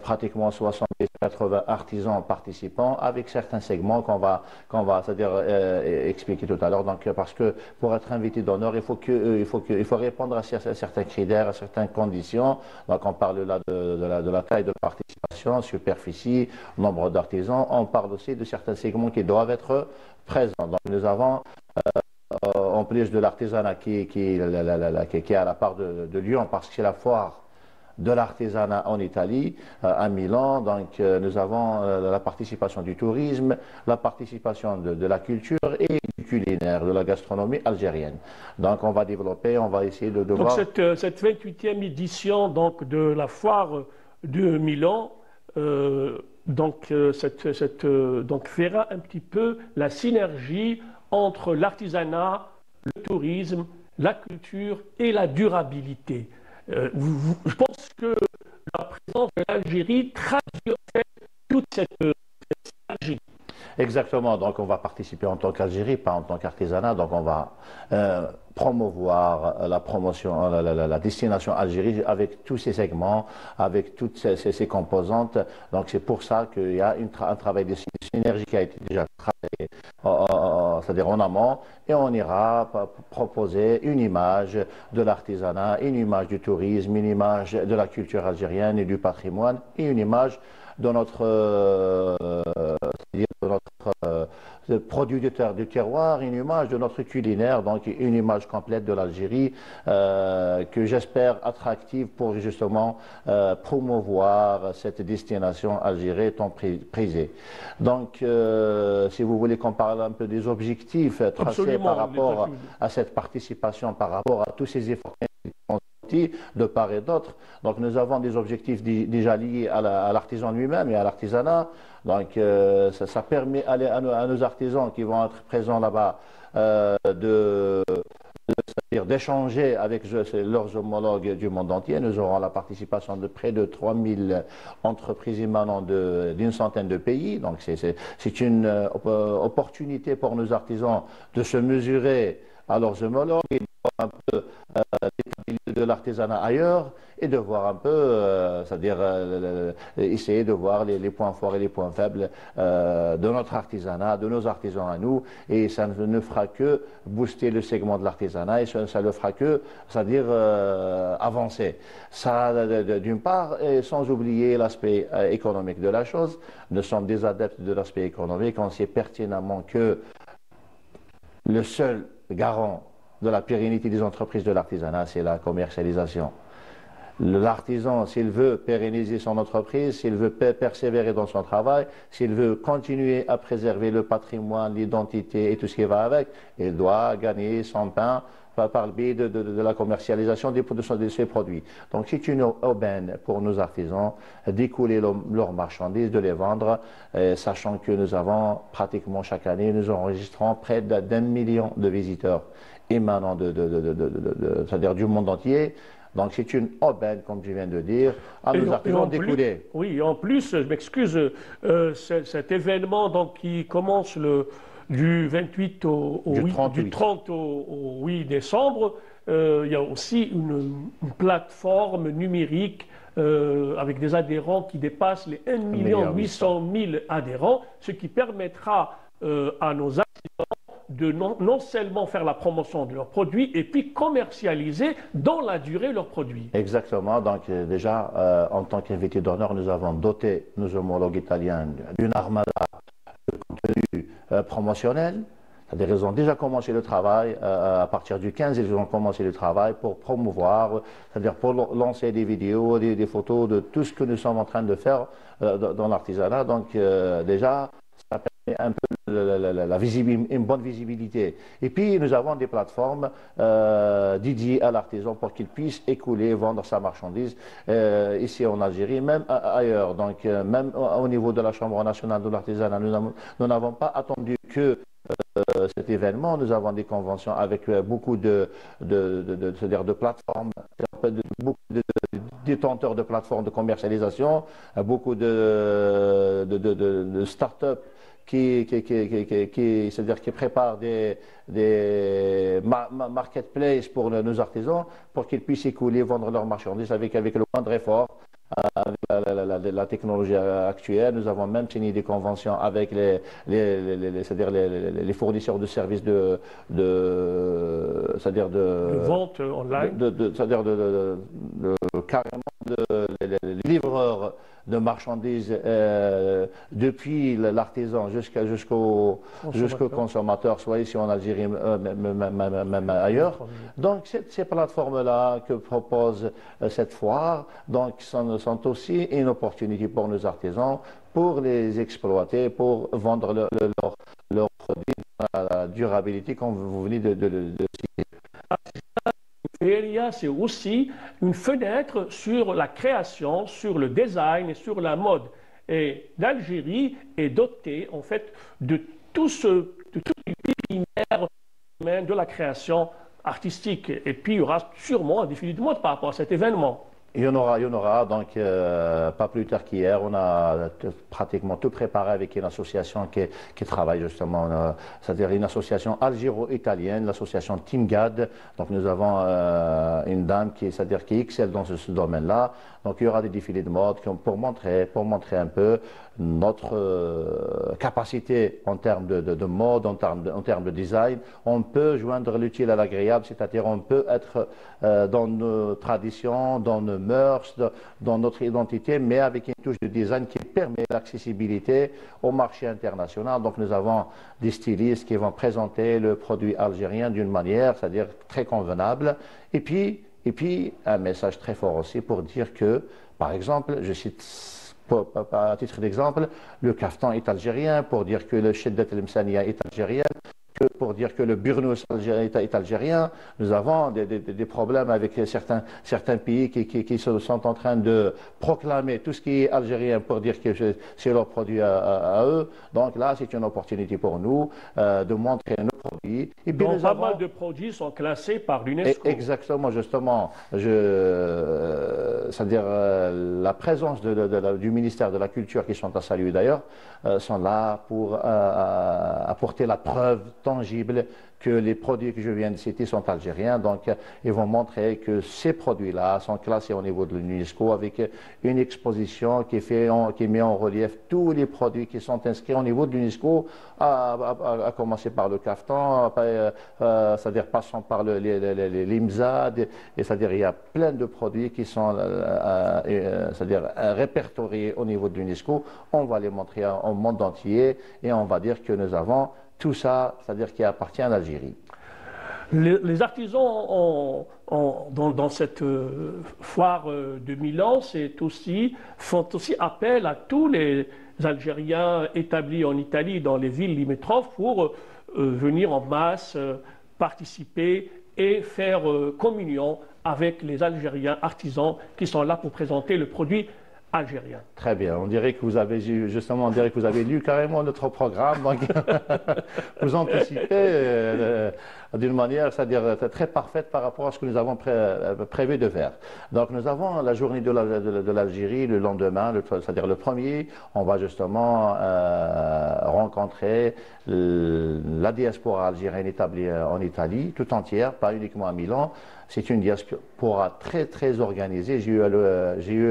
pratiquement 70-80 artisans participants, avec certains segments qu'on va c'est-à-dire expliquer tout à l'heure. Donc, parce que pour être invité d'honneur, il faut répondre à certains critères, à certaines conditions. Donc, on parle là de la taille de participation, superficie, nombre d'artisans. On parle aussi de certains segments qui doivent être présents. Donc, nous avons en plus de l'artisanat qui est à la part de Lyon, parce que c'est la foire de l'artisanat en Italie, à Milan. Donc nous avons la participation du tourisme, la participation de la culture et du culinaire, de la gastronomie algérienne. Donc on va développer, on va essayer de voir... Donc cette 28e édition donc, de la foire de Milan, donc verra un petit peu la synergie entre l'artisanat, le tourisme, la culture et la durabilité. Je pense que la présence de l'Algérie traduit en fait toute cette synergie. Exactement, donc on va participer en tant qu'Algérie, pas en tant qu'artisanat, donc on va promouvoir la promotion, la destination Algérie avec tous ces segments, avec toutes ces composantes. Donc c'est pour ça qu'il y a un travail de synergie qui a été déjà travaillé, c'est-à-dire en amont, et on ira proposer une image de l'artisanat, une image du tourisme, une image de la culture algérienne et du patrimoine, et une image de notre produit du terroir, une image de notre culinaire, donc une image complète de l'Algérie que j'espère attractive pour justement promouvoir cette destination algérienne tant prisée. Donc, si vous voulez qu'on parle un peu des objectifs tracés par rapport à cette participation, par rapport à tous ces efforts de part et d'autre. Donc nous avons des objectifs déjà liés à l'artisan lui-même et à l'artisanat. Donc ça permet à nos artisans qui vont être présents là-bas de c'est-à-dire d'échanger avec leurs homologues du monde entier. Nous aurons la participation de près de 3000 entreprises émanant d'une centaine de pays. Donc c'est une opportunité pour nos artisans de se mesurer à leurs homologues et de voir un peu l'état de l'artisanat ailleurs et de voir un peu, c'est-à-dire essayer de voir les points forts et les points faibles de notre artisanat, de nos artisans à nous, et ça ne fera que booster le segment de l'artisanat et ça ne fera que, c'est-à-dire avancer. Ça, d'une part, et sans oublier l'aspect économique de la chose. Nous sommes des adeptes de l'aspect économique, on sait pertinemment que le seul garant de la pérennité des entreprises de l'artisanat, c'est la commercialisation. L'artisan, s'il veut pérenniser son entreprise, s'il veut persévérer dans son travail, s'il veut continuer à préserver le patrimoine, l'identité et tout ce qui va avec, il doit gagner son pain par le biais de la commercialisation de ses produits. Donc c'est une aubaine pour nos artisans d'écouler leurs marchandises, de les vendre, sachant que nous avons pratiquement chaque année, nous enregistrons près d'1 million de visiteurs émanant c'est-à-dire du monde entier. Donc c'est une aubaine, comme je viens de dire, à nos artisans d'écouler. Oui, en plus, je m'excuse, cet événement donc, qui commence du 28 du 30 au 8 décembre, il y a aussi une plateforme numérique avec des adhérents qui dépassent les 1 800 000 adhérents, ce qui permettra à nos artisans de non seulement faire la promotion de leurs produits et puis commercialiser dans la durée leurs produits. Exactement. Donc déjà, en tant qu'invité d'honneur, nous avons doté nos homologues italiens d'une armada de contenu promotionnel. C'est-à-dire qu'ils ont déjà commencé le travail, à partir du 15, ils ont commencé le travail pour promouvoir, c'est-à-dire pour lancer des vidéos, des photos de tout ce que nous sommes en train de faire dans l'artisanat. Donc déjà, ça permet un peu une bonne visibilité. Et puis nous avons des plateformes dédiées à l'artisan pour qu'il puisse écouler, vendre sa marchandise ici en Algérie, même ailleurs. Donc même au niveau de la Chambre nationale de l'artisanat, nous n'avons pas attendu que cet événement. Nous avons des conventions avec beaucoup c'est-à-dire de plateformes, beaucoup de détenteurs de plateformes de commercialisation, beaucoup de start-up c'est-à-dire qui préparent des marketplaces pour nos artisans pour qu'ils puissent écouler, vendre leurs marchandises avec le moindre effort. Avec la technologie actuelle, nous avons même signé des conventions avec c'est-à-dire les fournisseurs de services c'est-à-dire de vente online, c'est-à-dire carrément les livreurs de marchandises depuis l'artisan jusqu'au consommateur, soit ici en Algérie, même ailleurs. Donc ces plateformes-là que propose cette foire donc, sont aussi une opportunité pour nos artisans, pour les exploiter, pour vendre leurs produits à la durabilité comme vous venez de citer. C'est aussi une fenêtre sur la création, sur le design et sur la mode. Et l'Algérie est dotée en fait de tout les pépinières de la création artistique. Et puis il y aura sûrement un défilé de mode par rapport à cet événement. Il y en aura. Donc, pas plus tard qu'hier, on a pratiquement tout préparé avec une association qui travaille justement, c'est-à-dire une association algéro-italienne, l'association Team GAD. Donc, nous avons une dame qui excelle dans ce domaine-là. Donc, il y aura des défilés de mode pour montrer un peu notre capacité en termes de mode, en termes de design. On peut joindre l'utile à l'agréable, c'est-à-dire on peut être dans nos traditions, dans nos mœurs, dans notre identité, mais avec une touche de design qui permet l'accessibilité au marché international. Donc nous avons des stylistes qui vont présenter le produit algérien d'une manière, c'est-à-dire très convenable. Et puis un message très fort aussi pour dire que, par exemple, je cite à titre d'exemple, le kaftan est algérien, pour dire que le sheddat el-msania est algérien, pour dire que le burnous est algérien. Nous avons des problèmes avec certains pays qui sont en train de proclamer tout ce qui est algérien pour dire que c'est leur produit à eux. Donc là, c'est une opportunité pour nous de montrer nos produits. Et puis donc, pas mal de produits sont classés par l'UNESCO. Exactement, justement. C'est-à-dire la présence du ministère de la Culture, qui sont à saluer d'ailleurs, sont là pour apporter la preuve tangible que les produits que je viens de citer sont algériens. Donc, ils vont montrer que ces produits-là sont classés au niveau de l'UNESCO avec une exposition qui met en relief tous les produits qui sont inscrits au niveau de l'UNESCO, à commencer par le caftan, c'est-à-dire passant par l'IMSAD, et c'est-à-dire il y a plein de produits qui sont c'est-à-dire répertoriés au niveau de l'UNESCO. On va les montrer au monde entier et on va dire que nous avons tout ça, c'est-à-dire qui appartient à l'Algérie. Les artisans dans cette foire de Milan font aussi appel à tous les Algériens établis en Italie, dans les villes limitrophes, pour venir en masse, participer et faire communion avec les Algériens artisans qui sont là pour présenter le produit algérien. Très bien, on dirait que vous avez lu carrément notre programme, donc vous anticipez d'une manière, c'est-à-dire très parfaite par rapport à ce que nous avons prévu de faire. Donc nous avons la journée de l'Algérie le lendemain, c'est-à-dire le 1er, on va justement rencontrer la diaspora algérienne établie en Italie, tout entière, pas uniquement à Milan. C'est une diaspora très très organisée. J'ai eu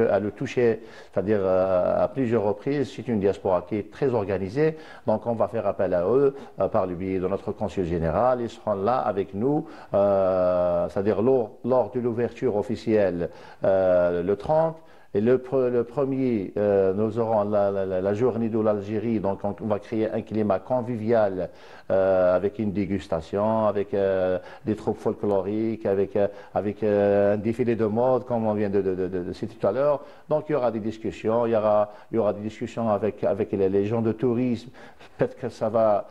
à le toucher, c'est-à-dire à plusieurs reprises. C'est une diaspora qui est très organisée. Donc on va faire appel à eux par le biais de notre consul général. Ils seront là avec nous, c'est-à-dire lors de l'ouverture officielle le 30. Et le premier, nous aurons la journée de l'Algérie, donc on va créer un climat convivial avec une dégustation, avec des troupes folkloriques, avec un défilé de mode, comme on vient de citer tout à l'heure. Donc il y aura des discussions, il y aura des discussions avec les gens de tourisme. Peut-être que ça va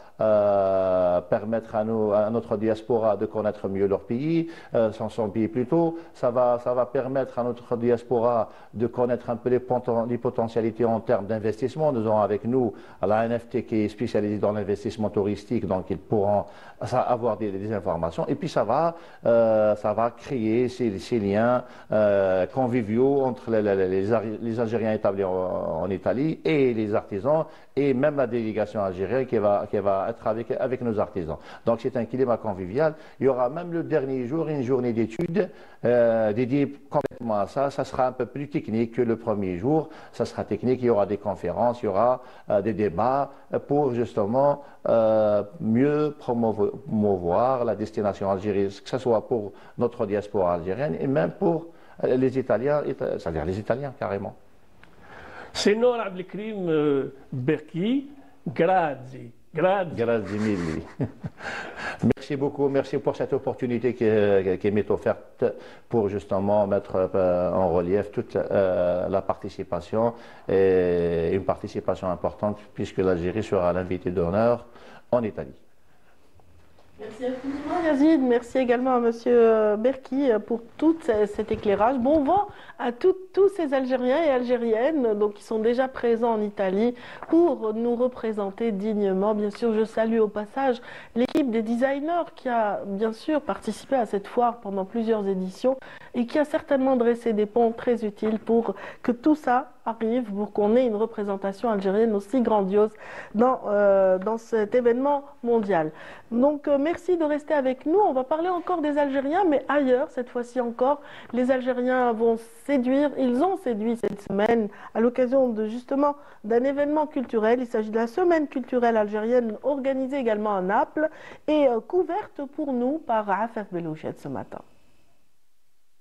permettre à notre diaspora de connaître mieux leur pays, son pays plutôt. Ça va permettre à notre diaspora de connaître un peu les potentialités en termes d'investissement. Nous avons avec nous la NFT qui est spécialisée dans l'investissement touristique, donc ils pourront avoir des informations. Et puis ça va créer ces liens conviviaux entre les Algériens établis en Italie et les artisans, et même la délégation algérienne qui va être avec nos artisans. Donc c'est un climat convivial. Il y aura même le dernier jour une journée d'études dédiée complètement à ça. Ça sera un peu plus technique que le premier jour. Ça sera technique, il y aura des conférences, il y aura des débats pour justement mieux promouvoir la destination algérienne, que ce soit pour notre diaspora algérienne et même pour les Italiens, c'est-à-dire les Italiens carrément. Signor Abdelkrim Berki, grazie. Grazie mille. Merci beaucoup, merci pour cette opportunité qui m'est offerte pour justement mettre en relief toute la participation, et une participation importante puisque l'Algérie sera l'invité d'honneur en Italie. Merci infiniment Yazid, merci également à Monsieur Berki pour tout cet éclairage. Bon vent à tous ces Algériens et Algériennes donc, qui sont déjà présents en Italie pour nous représenter dignement. Bien sûr, je salue au passage l'équipe des designers qui a bien sûr participé à cette foire pendant plusieurs éditions et qui a certainement dressé des ponts très utiles pour que tout ça arrive, pour qu'on ait une représentation algérienne aussi grandiose dans cet événement mondial. Donc merci de rester avec nous. On va parler encore des Algériens, mais ailleurs, cette fois-ci encore. Les Algériens vont séduire, ils ont séduit cette semaine à l'occasion justement d'un événement culturel. Il s'agit de la semaine culturelle algérienne organisée également à Naples et couverte pour nous par Afaf Belouchet ce matin.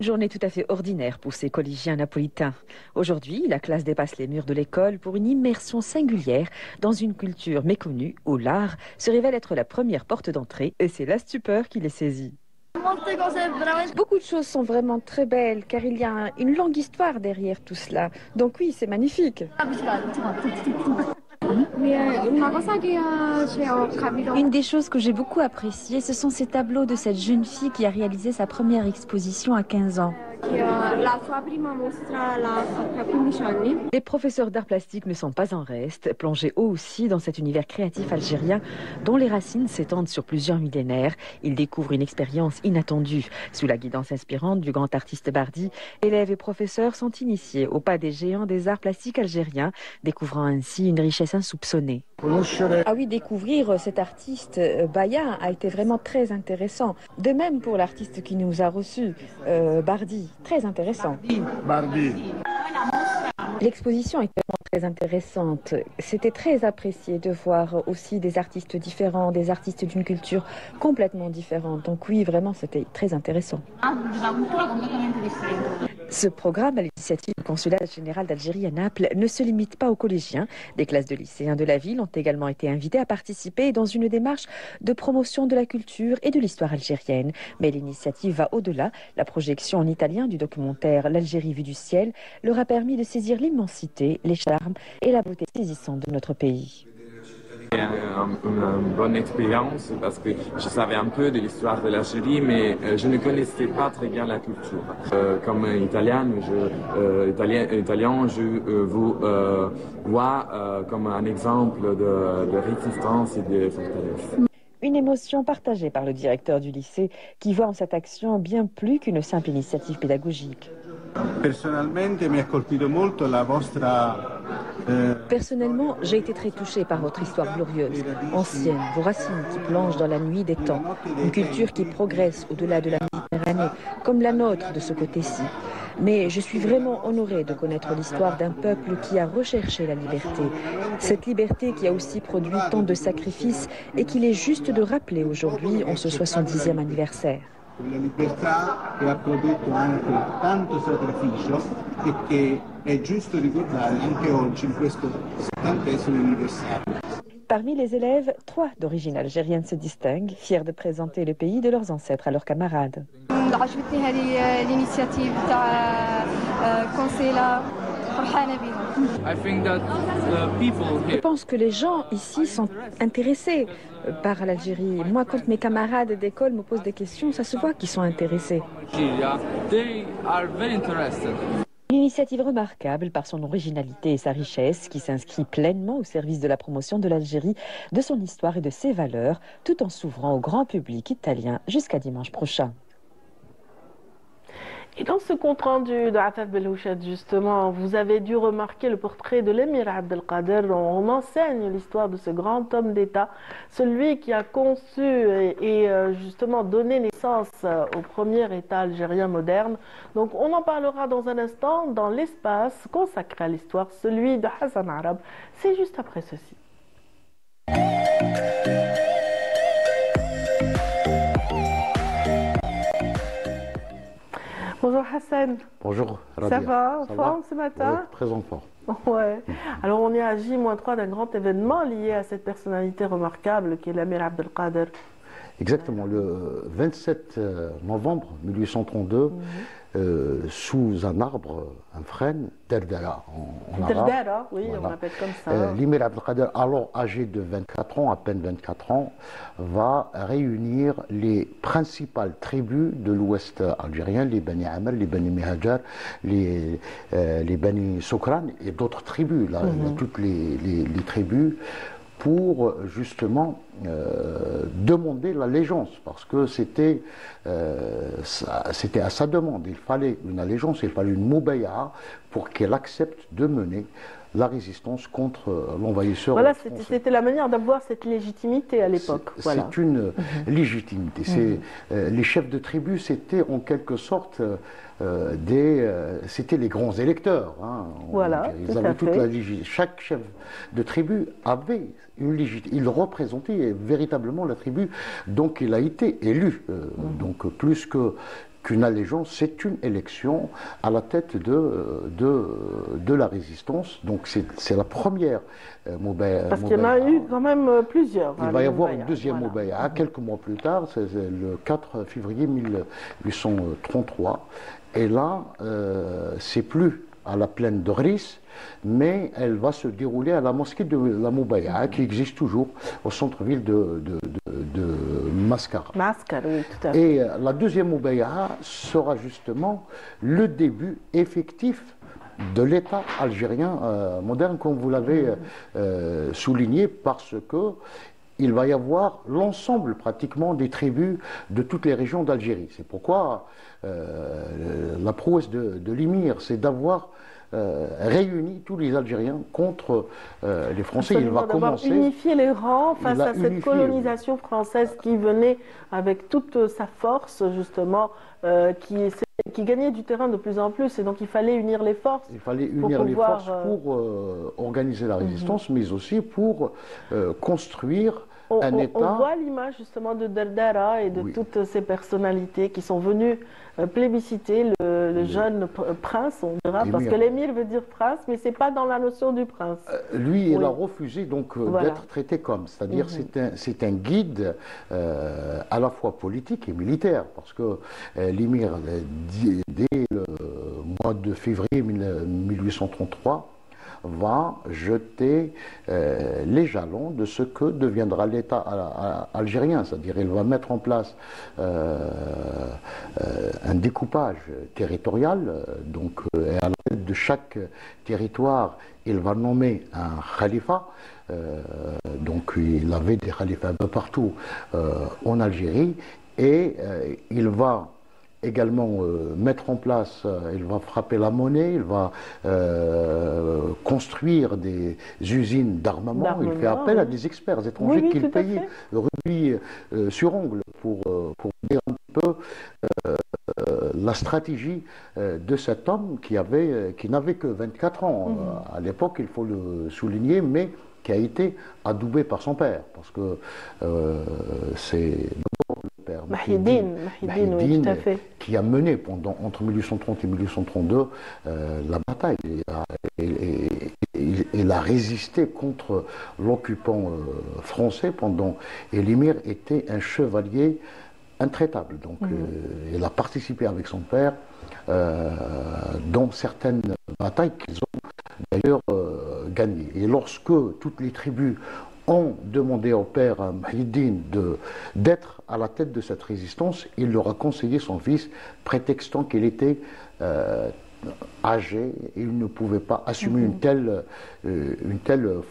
Journée tout à fait ordinaire pour ces collégiens napolitains. Aujourd'hui, la classe dépasse les murs de l'école pour une immersion singulière dans une culture méconnue où l'art se révèle être la première porte d'entrée et c'est la stupeur qui les saisit. Beaucoup de choses sont vraiment très belles car il y a une longue histoire derrière tout cela. Donc oui, c'est magnifique. Une des choses que j'ai beaucoup appréciées, ce sont ces tableaux de cette jeune fille qui a réalisé sa première exposition à 15 ans. Les professeurs d'art plastique ne sont pas en reste, plongés eux aussi dans cet univers créatif algérien dont les racines s'étendent sur plusieurs millénaires. Ils découvrent une expérience inattendue. Sous la guidance inspirante du grand artiste Bardi, élèves et professeurs sont initiés au pas des géants des arts plastiques algériens, découvrant ainsi une richesse insoupçonnée. Ah oui, découvrir cet artiste Baya a été vraiment très intéressant. De même pour l'artiste qui nous a reçus, Bardi, très intéressant. L'exposition est vraiment très intéressante. C'était très apprécié de voir aussi des artistes différents, des artistes d'une culture complètement différente. Donc oui, vraiment, c'était très intéressant. Ce programme, à l'initiative du Consulat général d'Algérie à Naples, ne se limite pas aux collégiens. Des classes de lycéens de la ville ont également été invitées à participer dans une démarche de promotion de la culture et de l'histoire algérienne. Mais l'initiative va au-delà. La projection en italien du documentaire L'Algérie vue du ciel leur a permis de saisir l'immensité, les charmes et la beauté saisissante de notre pays. Une bonne expérience parce que je savais un peu de l'histoire de l'Algérie, mais je ne connaissais pas très bien la culture. Comme italien, je vous vois comme un exemple de résistance et de forteresse. Une émotion partagée par le directeur du lycée qui voit en cette action bien plus qu'une simple initiative pédagogique. Personnellement, j'ai été très touchée par votre histoire glorieuse, ancienne, vos racines qui plongent dans la nuit des temps, une culture qui progresse au-delà de la Méditerranée, comme la nôtre de ce côté-ci. Mais je suis vraiment honorée de connaître l'histoire d'un peuple qui a recherché la liberté. Cette liberté qui a aussi produit tant de sacrifices et qu'il est juste de rappeler aujourd'hui en ce 70e anniversaire. La libertà che ha prodotto anche tanto sacrificio e che è giusto ricordare anche oggi in questo 70° anniversario. Parmi les élèves, 3 d'origine algérienne se distinguent, fiers de présenter le pays de leurs ancêtres à leurs camarades. Je pense que les gens ici sont intéressés par l'Algérie. Moi, quand mes camarades d'école me posent des questions, ça se voit qu'ils sont intéressés. Une initiative remarquable par son originalité et sa richesse qui s'inscrit pleinement au service de la promotion de l'Algérie, de son histoire et de ses valeurs, tout en s'ouvrant au grand public italien jusqu'à dimanche prochain. Et dans ce compte-rendu de Ataf Belhouchet, justement, vous avez dû remarquer le portrait de l'émir Abdelkader. On enseigne l'histoire de ce grand homme d'État, celui qui a conçu et justement donné naissance au premier État algérien moderne. Donc on en parlera dans un instant dans l'espace consacré à l'histoire, celui de Hassan Arab. C'est juste après ceci. Bonjour Hassan. Bonjour Rabia. Ça va en forme ce matin? Oui, très en forme. Ouais. Alors on est à J-3 d'un grand événement lié à cette personnalité remarquable qui est l'émir Abdelkader. Exactement, le 27 novembre 1832, sous un arbre, un frêne, Derdara en arabe. Derdara, oui, voilà. On l'appelle comme ça. L'émir Abdelkader, alors âgé de 24 ans, à peine 24 ans, va réunir les principales tribus de l'ouest algérien, les Bani Amr, les Bani Mihajar, les Bani Sokran et d'autres tribus, là, toutes les tribus, pour justement demander l'allégeance, parce que c'était à sa demande. Il fallait une allégeance, il fallait une moubaïa pour qu'elle accepte de mener la résistance contre l'envahisseur. Voilà, c'était la manière d'avoir cette légitimité à l'époque. Voilà. C'est une légitimité. Les chefs de tribu, c'était en quelque sorte c'était les grands électeurs. Hein. Voilà, ils avaient toute la légitimité. Chaque chef de tribu avait une légitimité. Il représentait véritablement la tribu, donc il a été élu. Donc plus qu'une allégeance, c'est une élection à la tête de la résistance. Donc c'est la première Moubaya. Parce qu'il y en a eu quand même plusieurs. Il va y avoir une deuxième Moubaya. Quelques mois plus tard, c'est le 4 février 1833. Et là, c'est plus à la plaine de Ris, mais elle va se dérouler à la mosquée de la Moubaya, qui existe toujours au centre-ville de Mascara. Mascara, oui, tout à fait. Et la deuxième Moubaïa sera justement le début effectif de l'État algérien moderne, comme vous l'avez souligné, parce que il va y avoir l'ensemble pratiquement des tribus de toutes les régions d'Algérie. C'est pourquoi la prouesse de l'émir, c'est d'avoir réuni tous les Algériens contre les Français. Absolument, il va commencer unifier les rangs face à cette colonisation française qui venait avec toute sa force, justement, qui gagnait du terrain de plus en plus, et donc il fallait unir les forces. Il fallait unir les forces pour organiser la résistance, mais aussi pour construire un État. On voit l'image justement de Derdara et de toutes ces personnalités qui sont venues plébisciter le jeune prince, on dira, parce que l'émir veut dire prince, mais c'est pas dans la notion du prince. Lui, il a refusé donc d'être traité comme, c'est-à-dire c'est un guide à la fois politique et militaire, parce que l'émir, dès le mois de février 1833, va jeter les jalons de ce que deviendra l'État algérien, c'est-à-dire il va mettre en place un découpage territorial, donc à la tête de chaque territoire, il va nommer un khalifa, donc il avait des khalifas un peu partout en Algérie, et il va également mettre en place, il va frapper la monnaie, il va construire des usines d'armement, il fait appel à des experts étrangers qu'il payait rubis sur ongle pour dire un peu la stratégie de cet homme qui n'avait que 24 ans à l'époque, il faut le souligner, mais qui a été adoubé par son père, parce que c'est le père Mahiddin, oui, tout à fait, qui a mené entre 1830 et 1832 la bataille. Il a résisté contre l'occupant français et l'émir était un chevalier intraitable. Donc il a participé avec son père dans certaines batailles qu'ils ont d'ailleurs gagnées. Et lorsque toutes les tribus ont demandé au père Mahiddin d'être à la tête de cette résistance, il leur a conseillé son fils, prétextant qu'il était âgé et il ne pouvait pas assumer une telle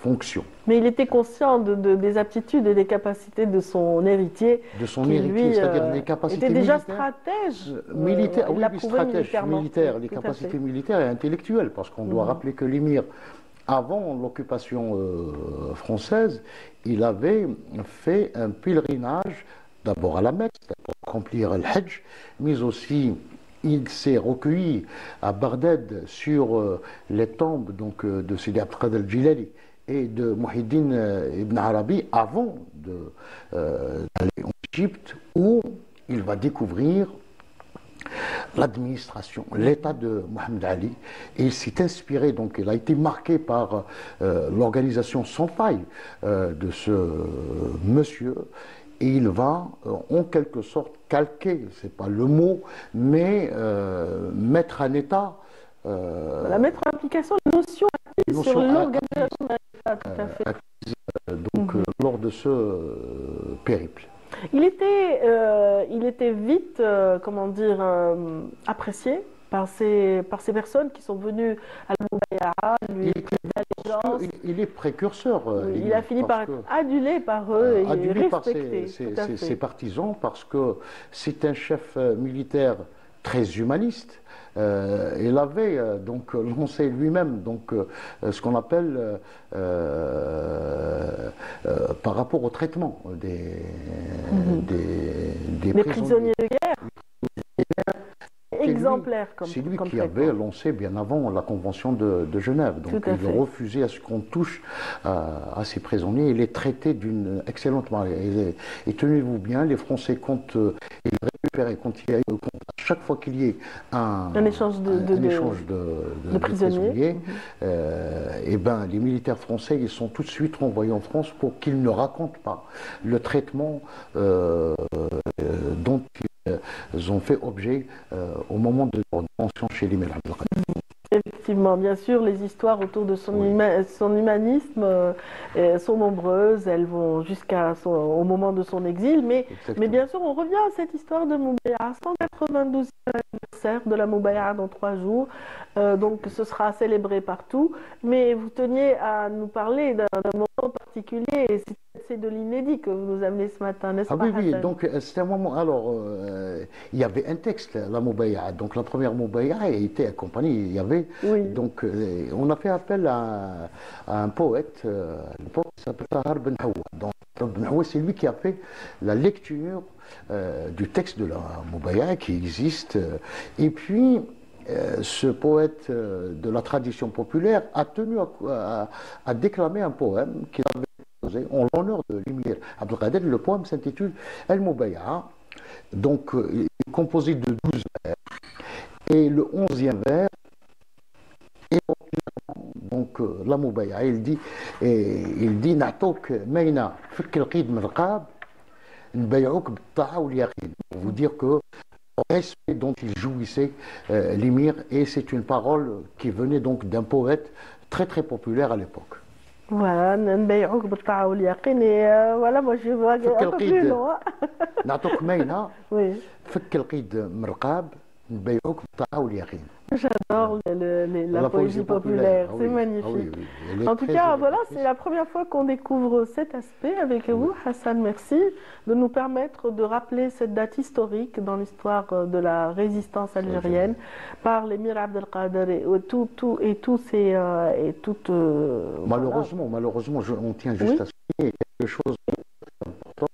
fonction. Mais il était conscient des aptitudes et des capacités de son héritier. De son héritier, c'est-à-dire les capacités était déjà militaires. Stratège. Militaire, oui, stratège militaire, les capacités militaires et intellectuelles, parce qu'on doit rappeler que l'émir, avant l'occupation française, il avait fait un pèlerinage, d'abord à la Mecque, pour accomplir le Hajj, mais aussi il s'est recueilli à Bagdad sur les tombes de Sidi Abd al-Qadir al-Jilani et de Muhyiddin ibn Arabi avant d'aller en Égypte, où il va découvrir l'administration, l'état de Mohamed Ali, et il s'est inspiré, donc il a été marqué par l'organisation sans faille de ce monsieur, et il va en quelque sorte calquer, c'est pas le mot, mais mettre un état. Mettre en application la notion acquise sur l'organisation d'un état, tout à fait. Lors de ce périple. Il était vite, comment dire, apprécié par ces personnes qui sont venues à la Moubaïa, il est précurseur. Il a fini par être adulé par eux et respecté. Par ses partisans, parce que c'est un chef militaire très humaniste. Il avait donc lancé lui-même ce qu'on appelle par rapport au traitement des prisonniers de guerre. Exemplaire c'est lui qui avait lancé bien avant la convention de Genève. Donc il refusait à ce qu'on touche à ces prisonniers. Il est traité d'une excellente manière. Et tenez-vous bien, les Français, quand ils récupéraient, à chaque fois qu'il y ait un échange de prisonniers, et ben, les militaires français, ils sont tout de suite renvoyés en France pour qu'ils ne racontent pas le traitement dont ils ont fait objet au moment de leur détention chez l'émir Abdelkader. Effectivement, bien sûr, les histoires autour de son humanisme sont nombreuses, elles vont au moment de son exil, mais bien sûr, on revient à cette histoire de Moubaïa, 192e anniversaire de la Moubaïa dans 3 jours, donc ce sera célébré partout, mais vous teniez à nous parler d'un moment particulier, et c'est de l'inédit que vous nous amenez ce matin, n'est-ce pas? Oui, donc c'est un moment, alors, il y avait un texte, la Moubaïa, donc la première Moubaïa a été accompagnée, il y avait, donc on a fait appel à un poète, qui s'appelle Tahar Ben Hawa. Donc Tahar Ben Hawa, c'est lui qui a fait la lecture du texte de la Moubaïa qui existe, et puis ce poète de la tradition populaire a tenu à déclamer un poème qu'il avait posé en l'honneur de l'émir Abdelkader. Le poème s'intitule El Moubaïa, donc il est composé de 12 vers, et le 11e vers donc la Moubaïa, il dit Na'touk Mayna Fik al-Qid min al-Qab Nbayouk b'ta'a wal yaqin, pour vous dire que respect dont il jouissait l'émir, et c'est une parole qui venait donc d'un poète très très populaire à l'époque. Voilà, Nbayouk b'ta'a wal yaqin, et voilà, moi je vois un peu plus loin. Na'touk Mayna Fik al-Qid min al-Qab Nbayouk b'ta'a wal yaqin. J'adore la poésie populaire, c'est magnifique. En tout cas, voilà, c'est la première fois qu'on découvre cet aspect avec vous, Hassan. Merci de nous permettre de rappeler cette date historique dans l'histoire de la résistance algérienne par l'émir Abdelkader et tous ces... Malheureusement, on tient juste à souligner quelque chose d'important.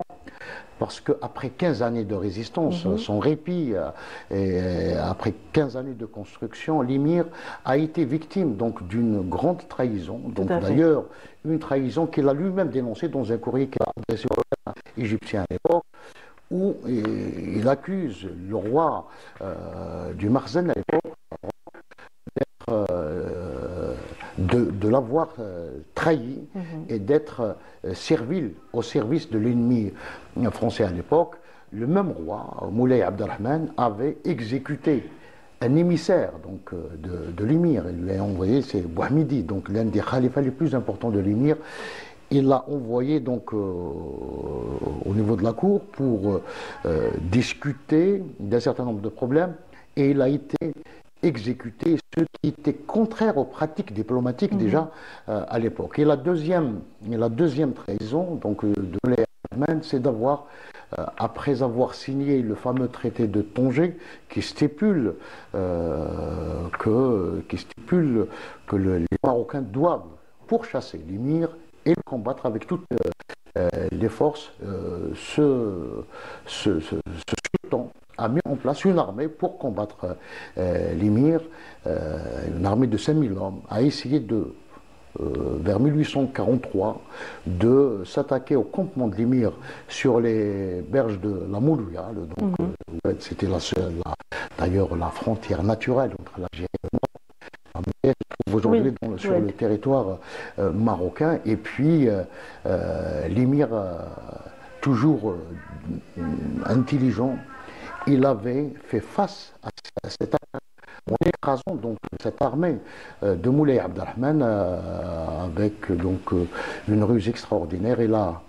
Parce qu'après 15 années de résistance, son répit, et après 15 années de construction, l'émir a été victime donc d'une grande trahison. Donc d'ailleurs, une trahison qu'il a lui-même dénoncée dans un courrier qu'il a adressé au roi égyptien à l'époque, où il accuse le roi du Marzen à l'époque de l'avoir trahi et d'être servile au service de l'ennemi français à l'époque. Le même roi, Moulay Abdelrahman, avait exécuté un émissaire donc, de l'émir. Il lui a envoyé, c'est Bouhamidi, donc l'un des khalifas les plus importants de l'émir. Il l'a envoyé donc au niveau de la cour pour discuter d'un certain nombre de problèmes, et il a été exécuter ce qui était contraire aux pratiques diplomatiques déjà à l'époque. Et la deuxième trahison donc, de Moulay Abdelrahman, c'est d'avoir, après avoir signé le fameux traité de Tanger, qui stipule que les Marocains doivent pourchasser l'émir et le combattre avec toutes les forces, ce sultan a mis en place une armée pour combattre l'émir, une armée de 5000 hommes, a essayé vers 1843, de s'attaquer au campement de l'émir sur les berges de la Moulouya. C'était d'ailleurs la frontière naturelle entre l'Algérie et le Maroc. Elle se trouve aujourd'hui sur le territoire marocain. Et puis l'émir, toujours intelligent, il avait fait face à cette attaque en écrasant donc cette armée de Moulay Abdelrahman avec donc une ruse extraordinaire. Il a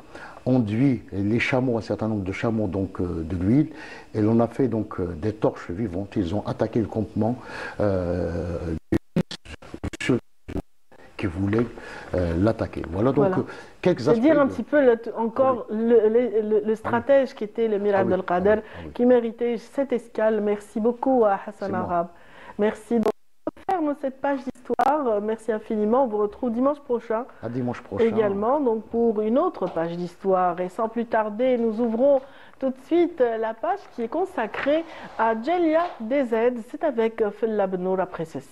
enduit les chameaux, un certain nombre de chameaux donc de l'huile, et l'on a fait donc des torches vivantes. Ils ont attaqué le campement qui voulait l'attaquer. Voilà donc quelques aspects. C'est dire un petit peu encore le stratège qui était l'émir Abdelkader, qui méritait cette escale. Merci beaucoup à Hassan Arab. Merci. Donc, on ferme cette page d'histoire. Merci infiniment. On vous retrouve dimanche prochain. À dimanche prochain. Également, donc pour une autre page d'histoire. Et sans plus tarder, nous ouvrons tout de suite la page qui est consacrée à Djelia DZ. C'est avec Fella Benour après ceci.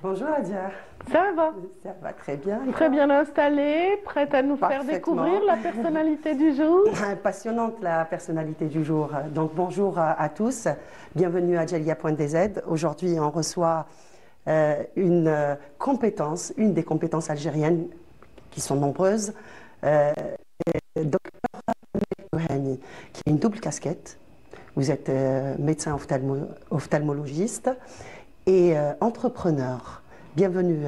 Bonjour Adia. Ça va? Ça va très bien. Très bien installée, prête à nous faire découvrir la personnalité du jour. Passionnante la personnalité du jour. Donc bonjour à tous, bienvenue à Djelia.dz. Aujourd'hui on reçoit une des compétences algériennes qui sont nombreuses, Docteur Touhani, qui a une double casquette. Vous êtes médecin ophtalmologiste et entrepreneur. Bienvenue,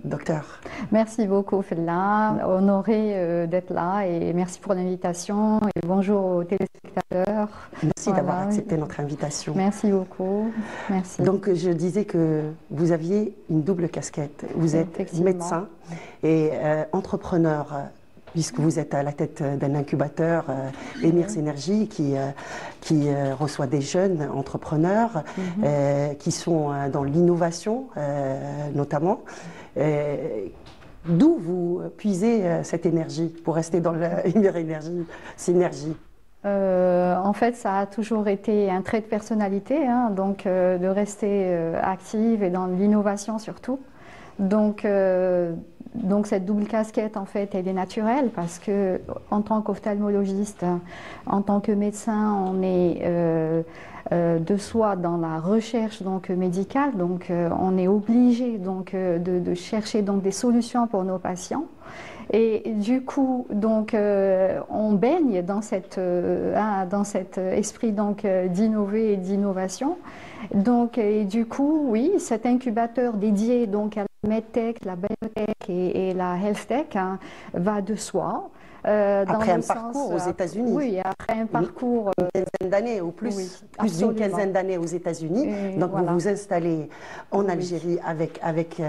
docteur. Merci beaucoup, Fella. Honoré d'être là et merci pour l'invitation et bonjour aux téléspectateurs. Merci d'avoir accepté notre invitation. Merci beaucoup. Merci. Donc, je disais que vous aviez une double casquette. Vous êtes médecin et entrepreneur, puisque vous êtes à la tête d'un incubateur, Emir Synergie, qui reçoit des jeunes entrepreneurs qui sont dans l'innovation notamment. D'où vous puisez cette énergie pour rester dans l'Emir Synergie? En fait, ça a toujours été un trait de personnalité, hein, donc de rester active et dans l'innovation surtout. Donc cette double casquette, en fait, elle est naturelle parce que en tant qu'ophtalmologiste, en tant que médecin, on est de soi dans la recherche donc médicale, donc on est obligé donc de chercher donc des solutions pour nos patients. Et du coup, donc, on baigne dans cet esprit donc d'innover et d'innovation. Donc, et du coup, oui, cet incubateur dédié donc à la medtech, la biotech et la healthtech hein, va de soi. Après un parcours aux États-Unis. Oui, après un parcours. Une quinzaine d'années ou plus, oui, plus d'une quinzaine d'années aux États-Unis. Donc voilà. Vous vous installez en Algérie avec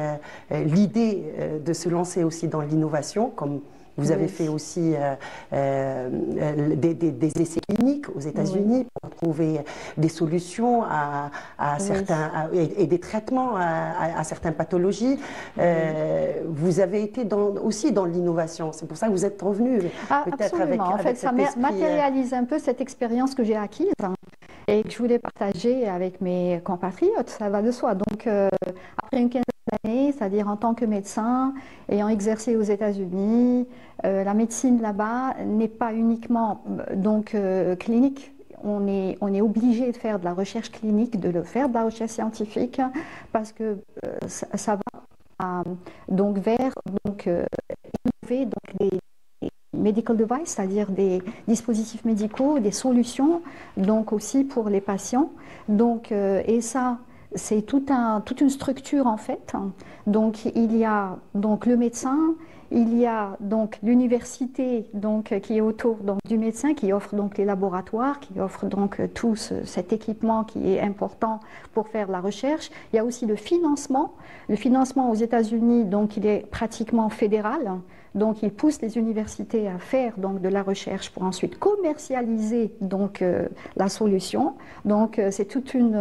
l'idée de se lancer aussi dans l'innovation, comme vous avez fait aussi des essais cliniques aux États-Unis pour trouver des solutions à certains et des traitements à certaines pathologies. Vous avez été aussi dans l'innovation. C'est pour ça que vous êtes revenu peut-être avec en fait, ça matérialise un peu cette expérience que j'ai acquise et que je voulais partager avec mes compatriotes. Ça va de soi. Donc, après une quinzaine d'années, c'est-à-dire en tant que médecin, ayant exercé aux États-Unis, la médecine là-bas n'est pas uniquement donc clinique. On est obligé de faire de la recherche clinique, de faire de la recherche scientifique, parce que ça va donc vers innover donc des medical devices, c'est-à-dire des dispositifs médicaux, des solutions, donc aussi pour les patients. Donc, et ça, c'est toute une structure en fait. Donc, il y a donc le médecin, il y a donc l'université donc qui est autour donc du médecin, qui offre donc les laboratoires, qui offre donc tout cet équipement qui est important pour faire de la recherche. Il y a aussi le financement. Le financement aux États-Unis, donc il est pratiquement fédéral. Donc, il pousse les universités à faire donc de la recherche pour ensuite commercialiser donc la solution. Donc, c'est toute une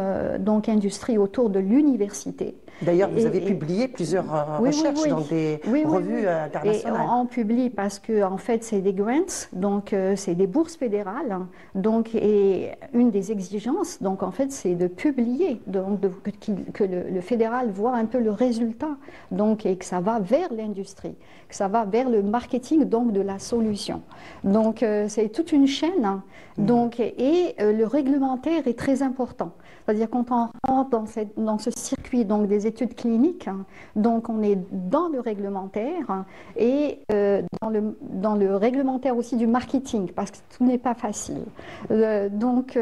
industrie autour de l'université. D'ailleurs, vous avez publié plusieurs recherches dans des revues internationales. Et on publie parce que en fait, c'est des grants, donc c'est des bourses fédérales. Donc, et une des exigences, donc en fait, c'est de publier, donc que le fédéral voit un peu le résultat, donc et que ça va vers l'industrie, que ça va vers le marketing donc de la solution. Donc, c'est toute une chaîne. Donc, et le réglementaire est très important. C'est-à-dire quand on rentre dans ce circuit donc des études cliniques, donc on est dans le réglementaire et dans le réglementaire aussi du marketing, parce que tout n'est pas facile. Donc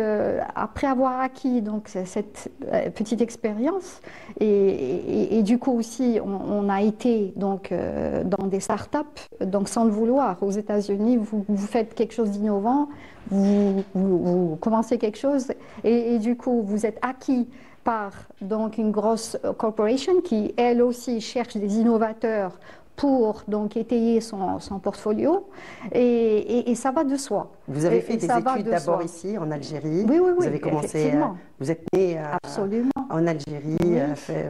après avoir acquis donc cette petite expérience et du coup aussi on a été donc dans des startups, donc sans le vouloir. Aux États-Unis, vous faites quelque chose d'innovant. Vous commencez quelque chose et du coup vous êtes acquis par donc une grosse corporation qui elle aussi cherche des innovateurs pour donc étayer son portfolio et ça va de soi. Vous avez fait des études d'abord ici en Algérie. Oui. Vous avez commencé, vous êtes né en Algérie,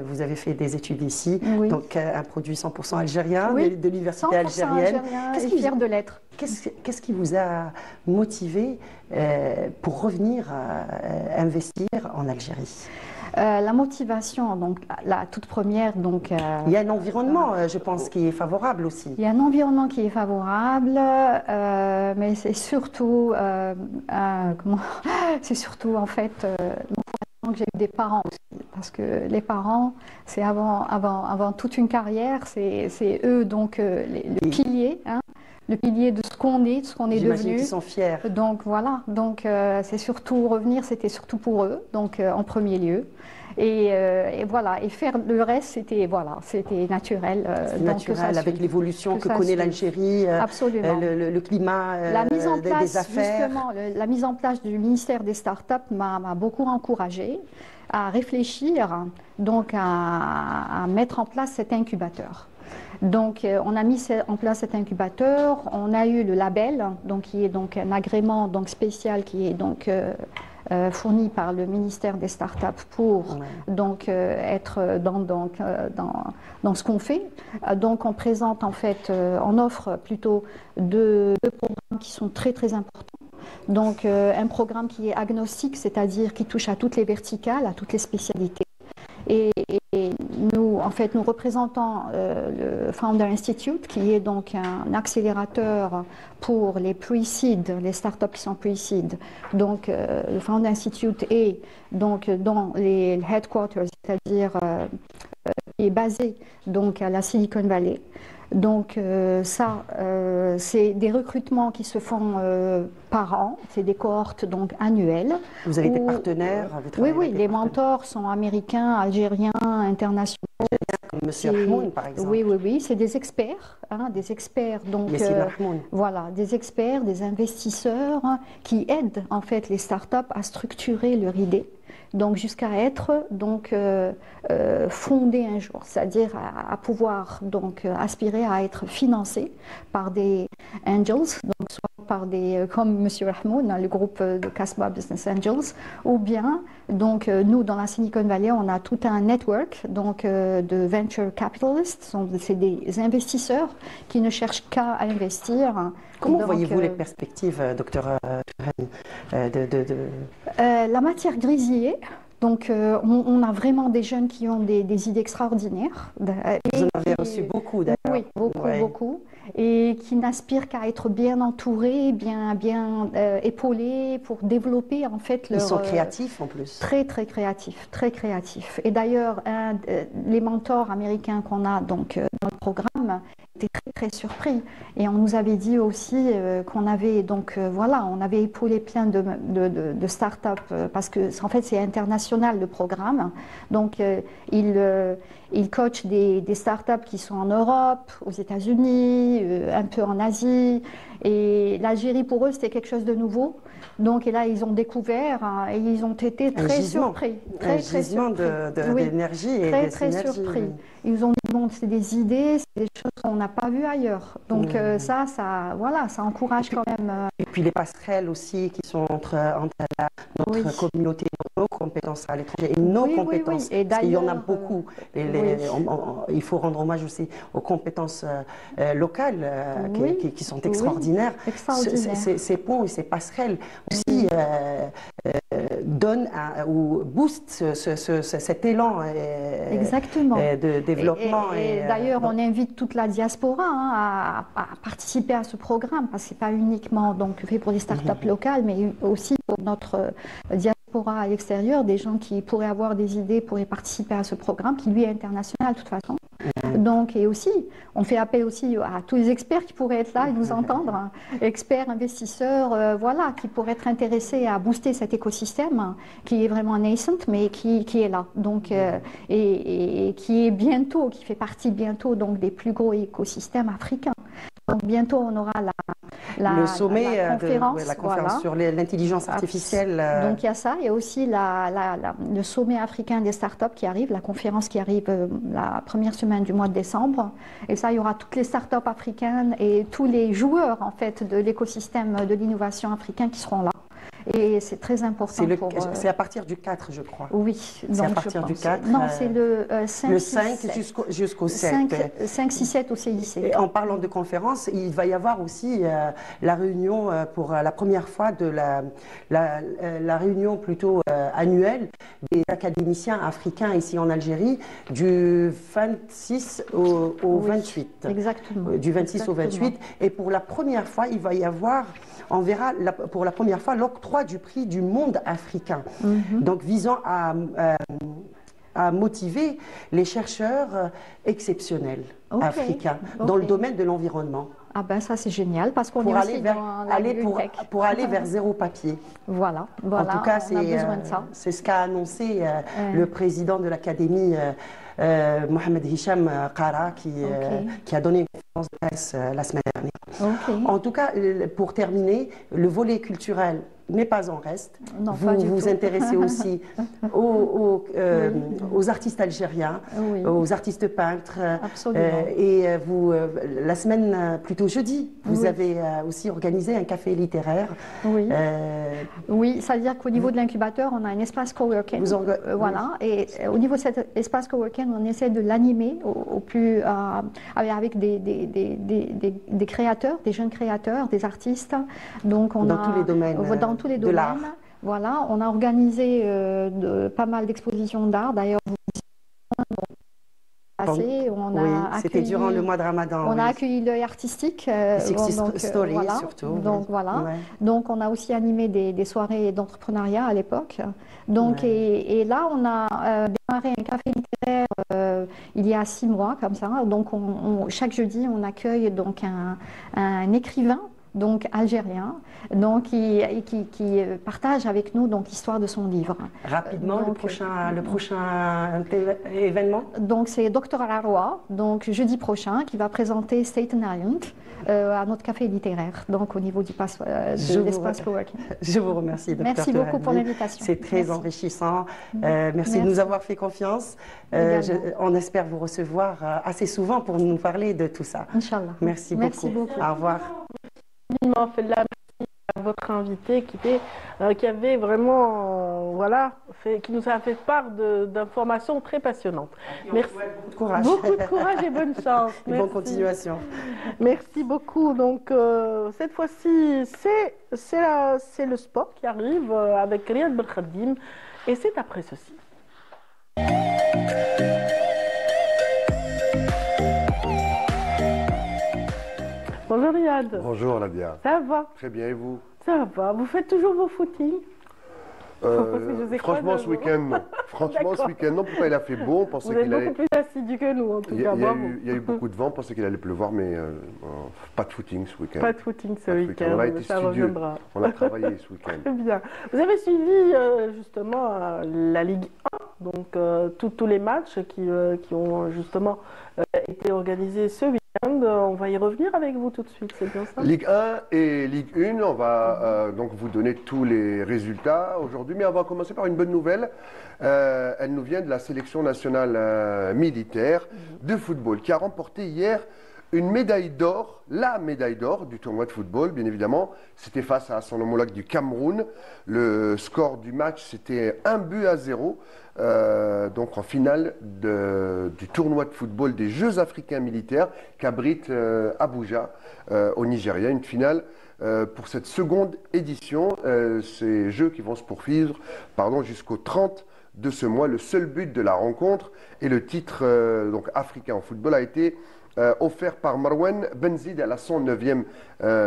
vous avez fait des études ici, donc un produit 100% algérien, de l'université algérienne. Qu'est-ce qui fier de l'être? Qu'est-ce qui vous a motivé pour revenir investir en Algérie? La motivation, donc la toute première, donc il y a un environnement, je pense, qui est favorable aussi. Il y a un environnement qui est favorable, mais c'est surtout, c'est surtout en fait que j'ai eu des parents aussi, parce que les parents, c'est avant toute une carrière, c'est eux donc le pilier. Hein. le pilier de ce qu'on est, de ce qu'on est devenu. J'imagine qu'ils sont fiers. Donc voilà, donc c'est surtout revenir, c'était surtout pour eux, donc en premier lieu. Et voilà, et faire le reste, c'était naturel. C'est naturel avec l'évolution que connaît l'Algérie, le climat la mise en place, des affaires. Justement, la mise en place du ministère des startups m'a beaucoup encouragée à réfléchir, donc à mettre en place cet incubateur. Donc, on a mis en place cet incubateur, on a eu le label, donc, qui est donc un agrément donc, spécial qui est donc fourni par le ministère des startups pour donc, être dans ce qu'on fait. Donc, on présente en fait, on offre plutôt deux programmes qui sont très très importants. Donc, un programme qui est agnostique, c'est-à-dire qui touche à toutes les verticales, à toutes les spécialités. Et nous, en fait, nous représentons le Founder Institute, qui est donc un accélérateur pour les pre-seed, les startups qui sont pre-seed. Donc, le Founder Institute est donc dans les headquarters, c'est-à-dire qui est basé donc à la Silicon Valley. Donc c'est des recrutements qui se font par an, c'est des cohortes donc annuelles. Vous avez des partenaires? Oui, les mentors sont américains, algériens, internationaux. Comme M. Rahmoun, par exemple. Oui, c'est des experts, donc voilà, des experts, des investisseurs qui aident en fait les startups à structurer leur idée. Donc jusqu'à être donc fondé un jour, c'est-à-dire à pouvoir donc aspirer à être financé par des angels, donc soit par des comme M. Rahmoun, le groupe de Casbah Business Angels, ou bien donc nous dans la Silicon Valley on a tout un network donc de venture capitalists, c'est des investisseurs qui ne cherchent qu'à investir. Comment voyez-vous les perspectives, docteur la matière grise y est. Donc, on a vraiment des jeunes qui ont des idées extraordinaires. Vous en avez reçu beaucoup, d'ailleurs. Oui, beaucoup. Et qui n'aspirent qu'à être bien entourés, bien épaulés pour développer, en fait, Ils sont créatifs, en plus. Très, très créatifs, très créatifs. Et d'ailleurs, les mentors américains qu'on a donc, dans le programme étaient très, très surpris. Et on nous avait dit aussi qu'on avait, donc, on avait épaulé plein de start-up parce que, en fait, c'est international, le programme. Donc, ils coachent des start-up qui sont en Europe, aux États-Unis, un peu en Asie. Et l'Algérie, pour eux, c'était quelque chose de nouveau. Donc, et là, ils ont découvert et ils ont été très surpris. Très surpris. D'énergie et très, très surpris. Ils nous ont dit, bon, c'est des idées, c'est des choses qu'on n'a pas vues ailleurs. Donc, ça encourage quand même. Et puis, les passerelles aussi qui sont entre notre communauté, nos compétences à l'étranger et nos compétences. Et parce qu'il y en a beaucoup. Il faut rendre hommage aussi aux compétences locales qui sont extraordinaires. Ces ponts et ces passerelles aussi donnent ou boostent cet élan de développement. Et d'ailleurs, on invite toute la diaspora à participer à ce programme, parce que ce n'est pas uniquement donc, fait pour les startups locales, mais aussi pour notre diaspora à l'extérieur, des gens qui pourraient avoir des idées pourraient participer à ce programme, qui lui est international de toute façon. Donc, et aussi, on fait appel aussi à tous les experts qui pourraient être là et nous entendre, experts, investisseurs, qui pourraient être intéressés à booster cet écosystème qui est vraiment nascent, mais qui est là. Donc, et qui est bientôt, qui fait partie bientôt donc, des plus gros écosystèmes africains. Donc, bientôt, on aura le sommet, la conférence sur l'intelligence artificielle. Donc, il y a ça. Il y a aussi le sommet africain des startups qui arrive, la conférence qui arrive la première semaine du mois de décembre. Et ça, il y aura toutes les startups africaines et tous les joueurs, en fait, de l'écosystème de l'innovation africain qui seront là. Et c'est très important. C'est à partir du 4, je crois. Oui. C'est à partir du 4. Non, c'est le 5, le 5 jusqu'au 7. 5, 6, 7 au CIC. Et en parlant de conférence, il va y avoir aussi la réunion pour la première fois de la réunion plutôt annuelle des académiciens africains ici en Algérie du 26 au 28. Exactement. Du 26 au 28. Et pour la première fois, il va y avoir, on verra pour la première fois l'octroi du prix du monde africain, donc visant à motiver les chercheurs exceptionnels africains dans le domaine de l'environnement. Ah ben ça c'est génial parce qu'on est aussi dans la bibliothèque. Pour aller vers zéro papier. Voilà. En tout cas, c'est ce qu'a annoncé le président de l'Académie, Mohamed Hicham Qara, qui a donné une conférence de presse la semaine dernière. En tout cas, pour terminer, le volet culturel n'est pas en reste. Non, vous vous intéressez aussi aux artistes algériens, aux artistes peintres. Et vous, la semaine, plutôt jeudi, vous avez aussi organisé un café littéraire. Oui, c'est-à-dire qu'au niveau de l'incubateur, on a un espace coworking. Voilà. Et au niveau de cet espace coworking, on essaie de l'animer au plus avec des créateurs, des jeunes créateurs, des artistes. Donc on dans tous les domaines. Dans tous les domaines. Voilà, on a organisé pas mal d'expositions d'art. D'ailleurs, c'était durant le mois de Ramadan. On a accueilli l'œil artistique. Story, surtout. Donc voilà. Donc on a aussi animé des soirées d'entrepreneuriat à l'époque. Donc et là on a démarré un café littéraire il y a 6 mois comme ça. Donc chaque jeudi on accueille donc un écrivain. Donc algérien, donc qui partage avec nous donc l'histoire de son livre. Rapidement, donc, le prochain événement. Donc c'est Dr Arwa, donc jeudi prochain, qui va présenter Staten Island à notre café littéraire, donc au niveau du l'espace coworking. Je vous remercie, Dr. Merci beaucoup pour l'invitation. C'est très enrichissant. Merci de nous avoir fait confiance. On espère vous recevoir assez souvent pour nous parler de tout ça. Inch'Allah. Merci beaucoup. Au revoir. Merci à votre invité qui avait vraiment qui nous a fait part d'informations très passionnantes. Merci. Beaucoup de courage. Beaucoup de courage et bonne chance. Et bonne continuation. Merci beaucoup. Donc cette fois-ci, c'est le sport qui arrive avec Riyad Belkhadim et c'est après ceci. Bonjour Riyad. Bonjour Nadia. Ça va? Très bien, et vous? Ça va. Vous faites toujours vos footings? Franchement, ce week-end, non. Franchement, ce week-end, non. Pourtant, il a fait beau. On pensait qu'il allait... beaucoup plus assidu que nous, en tout cas. Il y a eu beaucoup de vent. On pensait qu'il allait pleuvoir, mais pas de footing ce week-end. Pas de footing ce week-end. On a été studieux. On a travaillé ce week-end. Très bien. Vous avez suivi justement la Ligue 1, donc tous les matchs qui ont justement été organisés ce week-end. On va y revenir avec vous tout de suite, c'est bien ça? Ligue 1 et Ligue 1, on va donc vous donner tous les résultats aujourd'hui, mais on va commencer par une bonne nouvelle. Elle nous vient de la sélection nationale militaire de football qui a remporté hier une médaille d'or, la médaille d'or du tournoi de football, bien évidemment. C'était face à son homologue du Cameroun. Le score du match, c'était 1-0. Donc en finale du tournoi de football des Jeux africains militaires qu'abrite Abuja au Nigeria. Une finale pour cette seconde édition. Ces Jeux qui vont se poursuivre jusqu'au 30 de ce mois. Le seul but de la rencontre et le titre donc africain en football a été offert par Marwan Benzid à la 109e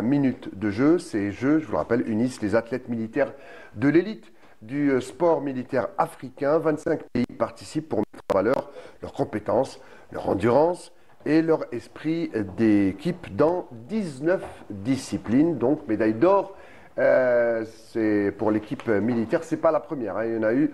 minute de jeu. Ces Jeux, je vous le rappelle, unissent les athlètes militaires de l'élite du sport militaire africain. 25 pays participent pour mettre en valeur leurs compétences, leur endurance et leur esprit d'équipe dans 19 disciplines. Donc, médaille d'or. C'est pour l'équipe militaire, c'est pas la première, hein. Il y en a eu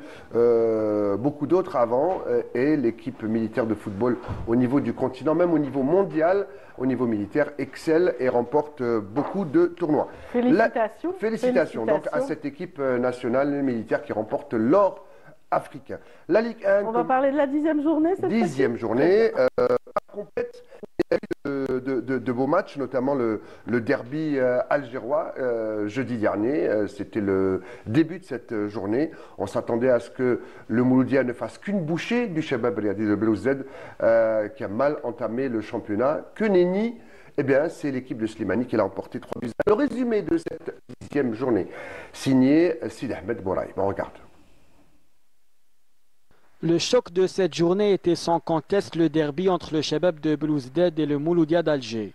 beaucoup d'autres avant et l'équipe militaire de football au niveau du continent, même au niveau mondial, au niveau militaire, excelle et remporte beaucoup de tournois. Félicitations. Félicitations donc à cette équipe nationale militaire qui remporte l'or africain. La Ligue 1. On va parler de la 10e journée. 10e journée. Complète. Il y a eu de beaux matchs, notamment le derby algérois jeudi dernier. C'était le début de cette journée. On s'attendait à ce que le Mouloudia ne fasse qu'une bouchée du Shabab Riyadi de Belouizdad qui a mal entamé le championnat. Que nenni, eh bien, c'est l'équipe de Slimani qui l'a emporté 3 buts. Le résumé de cette 10e journée, signé Sid Ahmed Bouraï. On regarde. Le choc de cette journée était sans conteste le derby entre le Shabab de Belouizdad et le Mouloudia d'Alger.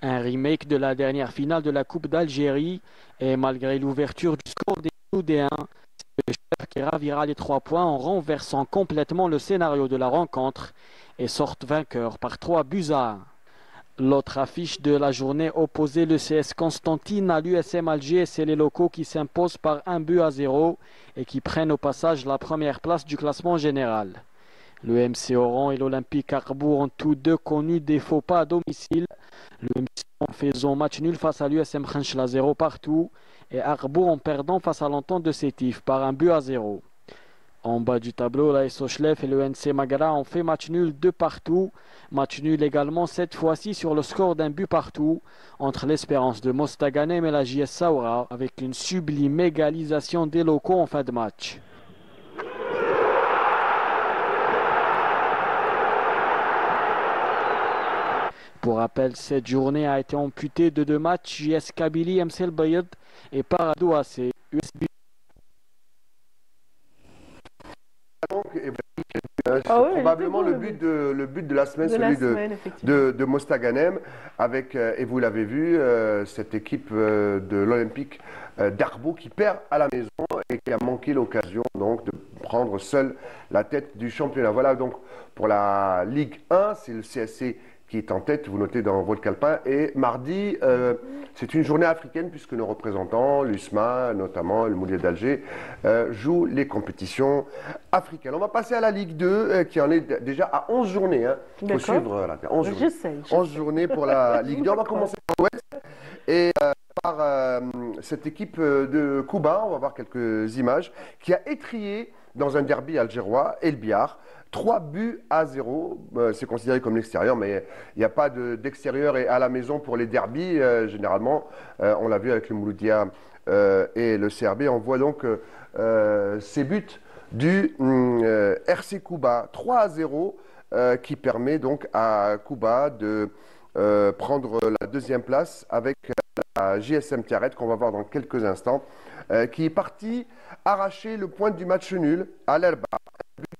Un remake de la dernière finale de la Coupe d'Algérie et malgré l'ouverture du score des Mouloudéens, c'est le Shabab qui ravira les 3 points en renversant complètement le scénario de la rencontre et sortent vainqueurs par 3 buts à 1. L'autre affiche de la journée opposait le CS Constantine à l'USM Alger et c'est les locaux qui s'imposent par 1-0 et qui prennent au passage la première place du classement général. Le MC Oran et l'Olympique Arbour ont tous deux connu des faux pas à domicile. Le MC en faisant match nul face à l'USM Khenchla 0 partout et Arbour en perdant face à l'Entente de Sétif par 1-0. En bas du tableau, la Sochlef et le NC Magara ont fait match nul 2 partout. Match nul également cette fois-ci sur le score d'un but partout entre l'Espérance de Mostaganem et la JS Saoura avec une sublime égalisation des locaux en fin de match. Pour rappel, cette journée a été amputée de 2 matchs JS Kabylie, MC El Bayed et Paradou AC. USB. C'est probablement le but de la semaine, celui de Mostaganem, avec, et vous l'avez vu, cette équipe de l'Olympique d'Arbour qui perd à la maison et qui a manqué l'occasion donc de prendre seule la tête du championnat. Voilà donc pour la Ligue 1, c'est le CSC qui est en tête, vous notez dans votre calepin. Et mardi, c'est une journée africaine puisque nos représentants, l'USMA notamment, le Moulier d'Alger, jouent les compétitions africaines. On va passer à la Ligue 2 qui en est déjà à 11 journées. Il faut suivre là, 11 journées. 11 journées pour la Ligue 2. On va commencer par l'Ouest et par cette équipe de Kouba, on va voir quelques images, qui a étrié dans un derby algérois, El Biar. 3-0, c'est considéré comme l'extérieur, mais il n'y a pas d'extérieur et à la maison pour les derbys. Généralement, on l'a vu avec le Mouloudia et le CRB. On voit donc ces buts du RC Kouba. 3-0 qui permet donc à Kouba de prendre la deuxième place avec la JSM Tiaret qu'on va voir dans quelques instants, qui est parti arracher le point du match nul à l'Herba.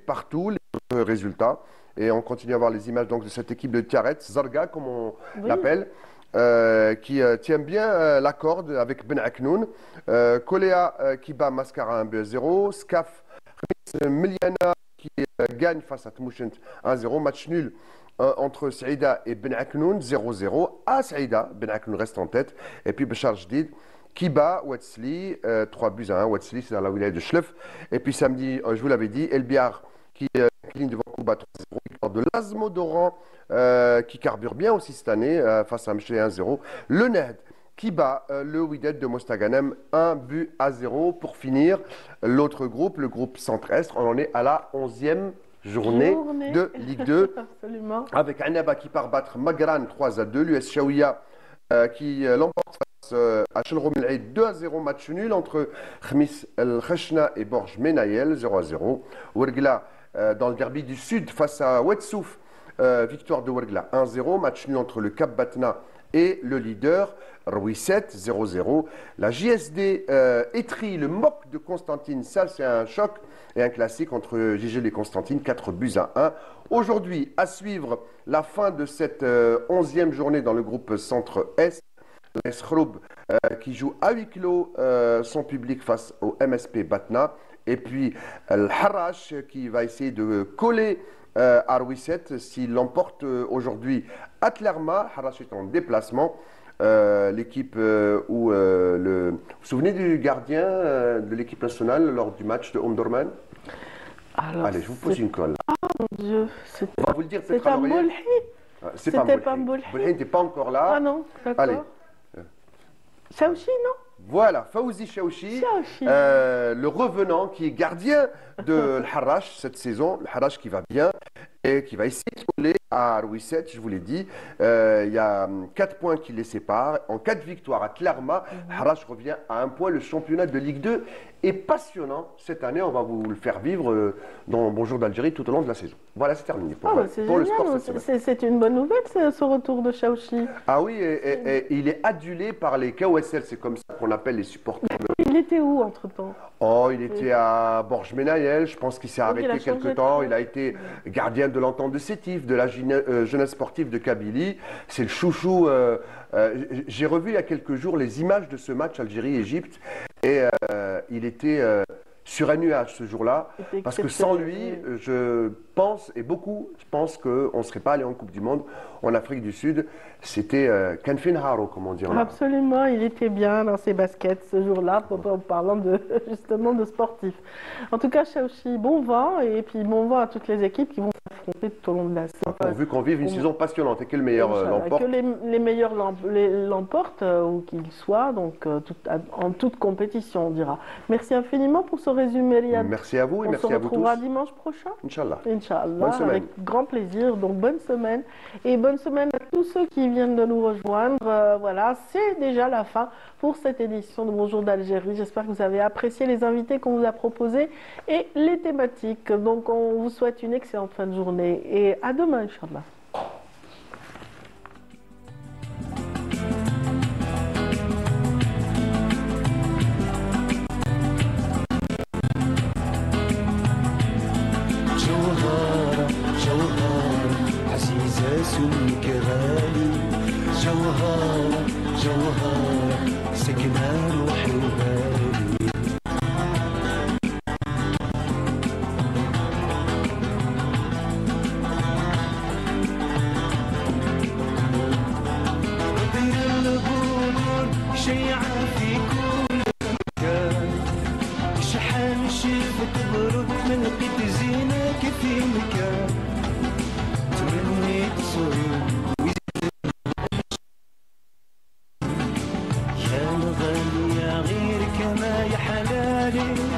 Partout les autres résultats et on continue à voir les images donc de cette équipe de Tiaret, Zarga comme on l'appelle, qui tient bien la corde avec Ben Aknoun, Koléa qui bat Mascara 1-0, Skaf Miliana qui gagne face à Tmouchent 1-0, match nul entre Saïda et Ben Aknoun 0-0, à Saïda, Ben Aknoun reste en tête et puis Bachar Jdid qui bat Ouatsli, 3-1. Ouatsli, c'est dans la wilaya de Chlef. Et puis samedi, je vous l'avais dit, El Biar qui incline devant Kouba 3-0. Victoire de Lasmo d'Oran qui carbure bien aussi cette année face à Mché 1-0. Le Ned qui bat le Wydad de Mostaganem 1-0. Pour finir, l'autre groupe, le groupe Centre-Est, on en est à la 11e journée de Ligue 2. Absolument. Avec Annaba qui part battre Magran 3-2. L'US Chaouia qui l'emporte à Chelrom El Aïd 2-0, match nul entre Khmis El Khachna et Borj Menayel 0-0. Ouergla dans le derby du Sud face à Ouetsouf, victoire de Ouergla 1-0, match nul entre le Cap Batna et le leader Rouisset 0-0. La JSD étrie le MOC de Constantine, ça c'est un choc et un classique entre JG et Constantine, 4-1. Aujourd'hui, à suivre la fin de cette 11e journée dans le groupe Centre-Est. l'AS Khroub qui joue à huis clos son public face au MSP Batna. Et puis le Harrach qui va essayer de coller à Rouisset s'il l'emporte aujourd'hui à Tlerma. Harrach est en déplacement. L'équipe où vous vous souvenez du gardien de l'équipe nationale lors du match de Omdurman? Allez, je vous pose une colle. Ah mon Dieu, on va vous le dire peut-être à l'oreille. C'était pas Mboulhi. Mboulhi n'était pas encore là. Ah non, d'accord. Allez. Chaouchi, non? Voilà, Fawzi Chaouchi, le revenant qui est gardien de l'Harrach cette saison. Le Harrach qui va bien et qui va essayer de coller à Rouisset, je vous l'ai dit. Il y a 4 points qui les séparent. En 4 victoires à Tlerma, Harrach revient à 1 point. Le championnat de Ligue 2 est passionnant cette année. On va vous le faire vivre dans Bonjour d'Algérie tout au long de la saison. Voilà, c'est terminé pour le sport cette semaine. C'est une bonne nouvelle ce retour de Chaouchi. Ah oui, et il est adulé par les KOSL, c'est comme ça qu'on appelle les supporters. Il était où entre-temps? Oh, il était à Borj Menayel, je pense qu'il s'est arrêté quelque temps. Il a été gardien de l'entente de Sétif, de la jeunesse sportive de Kabylie. C'est le chouchou. J'ai revu il y a quelques jours les images de ce match Algérie-Égypte et il était sur un nuage ce jour-là, parce que sans lui, je pense qu'on ne serait pas allé en Coupe du Monde en Afrique du Sud. C'était Kanfin Haro, comme on dit. Absolument, il était bien dans ses baskets ce jour-là, en parlant justement de sportifs. En tout cas, Chaouchi, bon vent, et puis bon vent à toutes les équipes qui vont s'affronter tout au long de la saison. Pourvu qu'on vive une saison passionnante et que le meilleur l'emporte. Que les meilleurs l'emportent, où qu'ils soient, donc en toute compétition, on dira. Merci infiniment pour ce résumé, Riyad. Merci à vous et merci à vous tous. On se retrouvera dimanche prochain. Inch'Allah. Inch'Allah, avec grand plaisir. Donc bonne semaine. Et bonne semaine à tous ceux qui viennent de nous rejoindre. Voilà, c'est déjà la fin pour cette édition de Bonjour d'Algérie. J'espère que vous avez apprécié les invités qu'on vous a proposés et les thématiques. Donc on vous souhaite une excellente fin de journée et à demain, Inch'Allah. سنك غالي جوهرة جوهرة سكنة روحي وبالي طير الغنون شيعة في كل مكان شحال شفت برد من لقيت زينك في مكان تمنيت صوت يا الغالي يا غيرك ما يا حلالي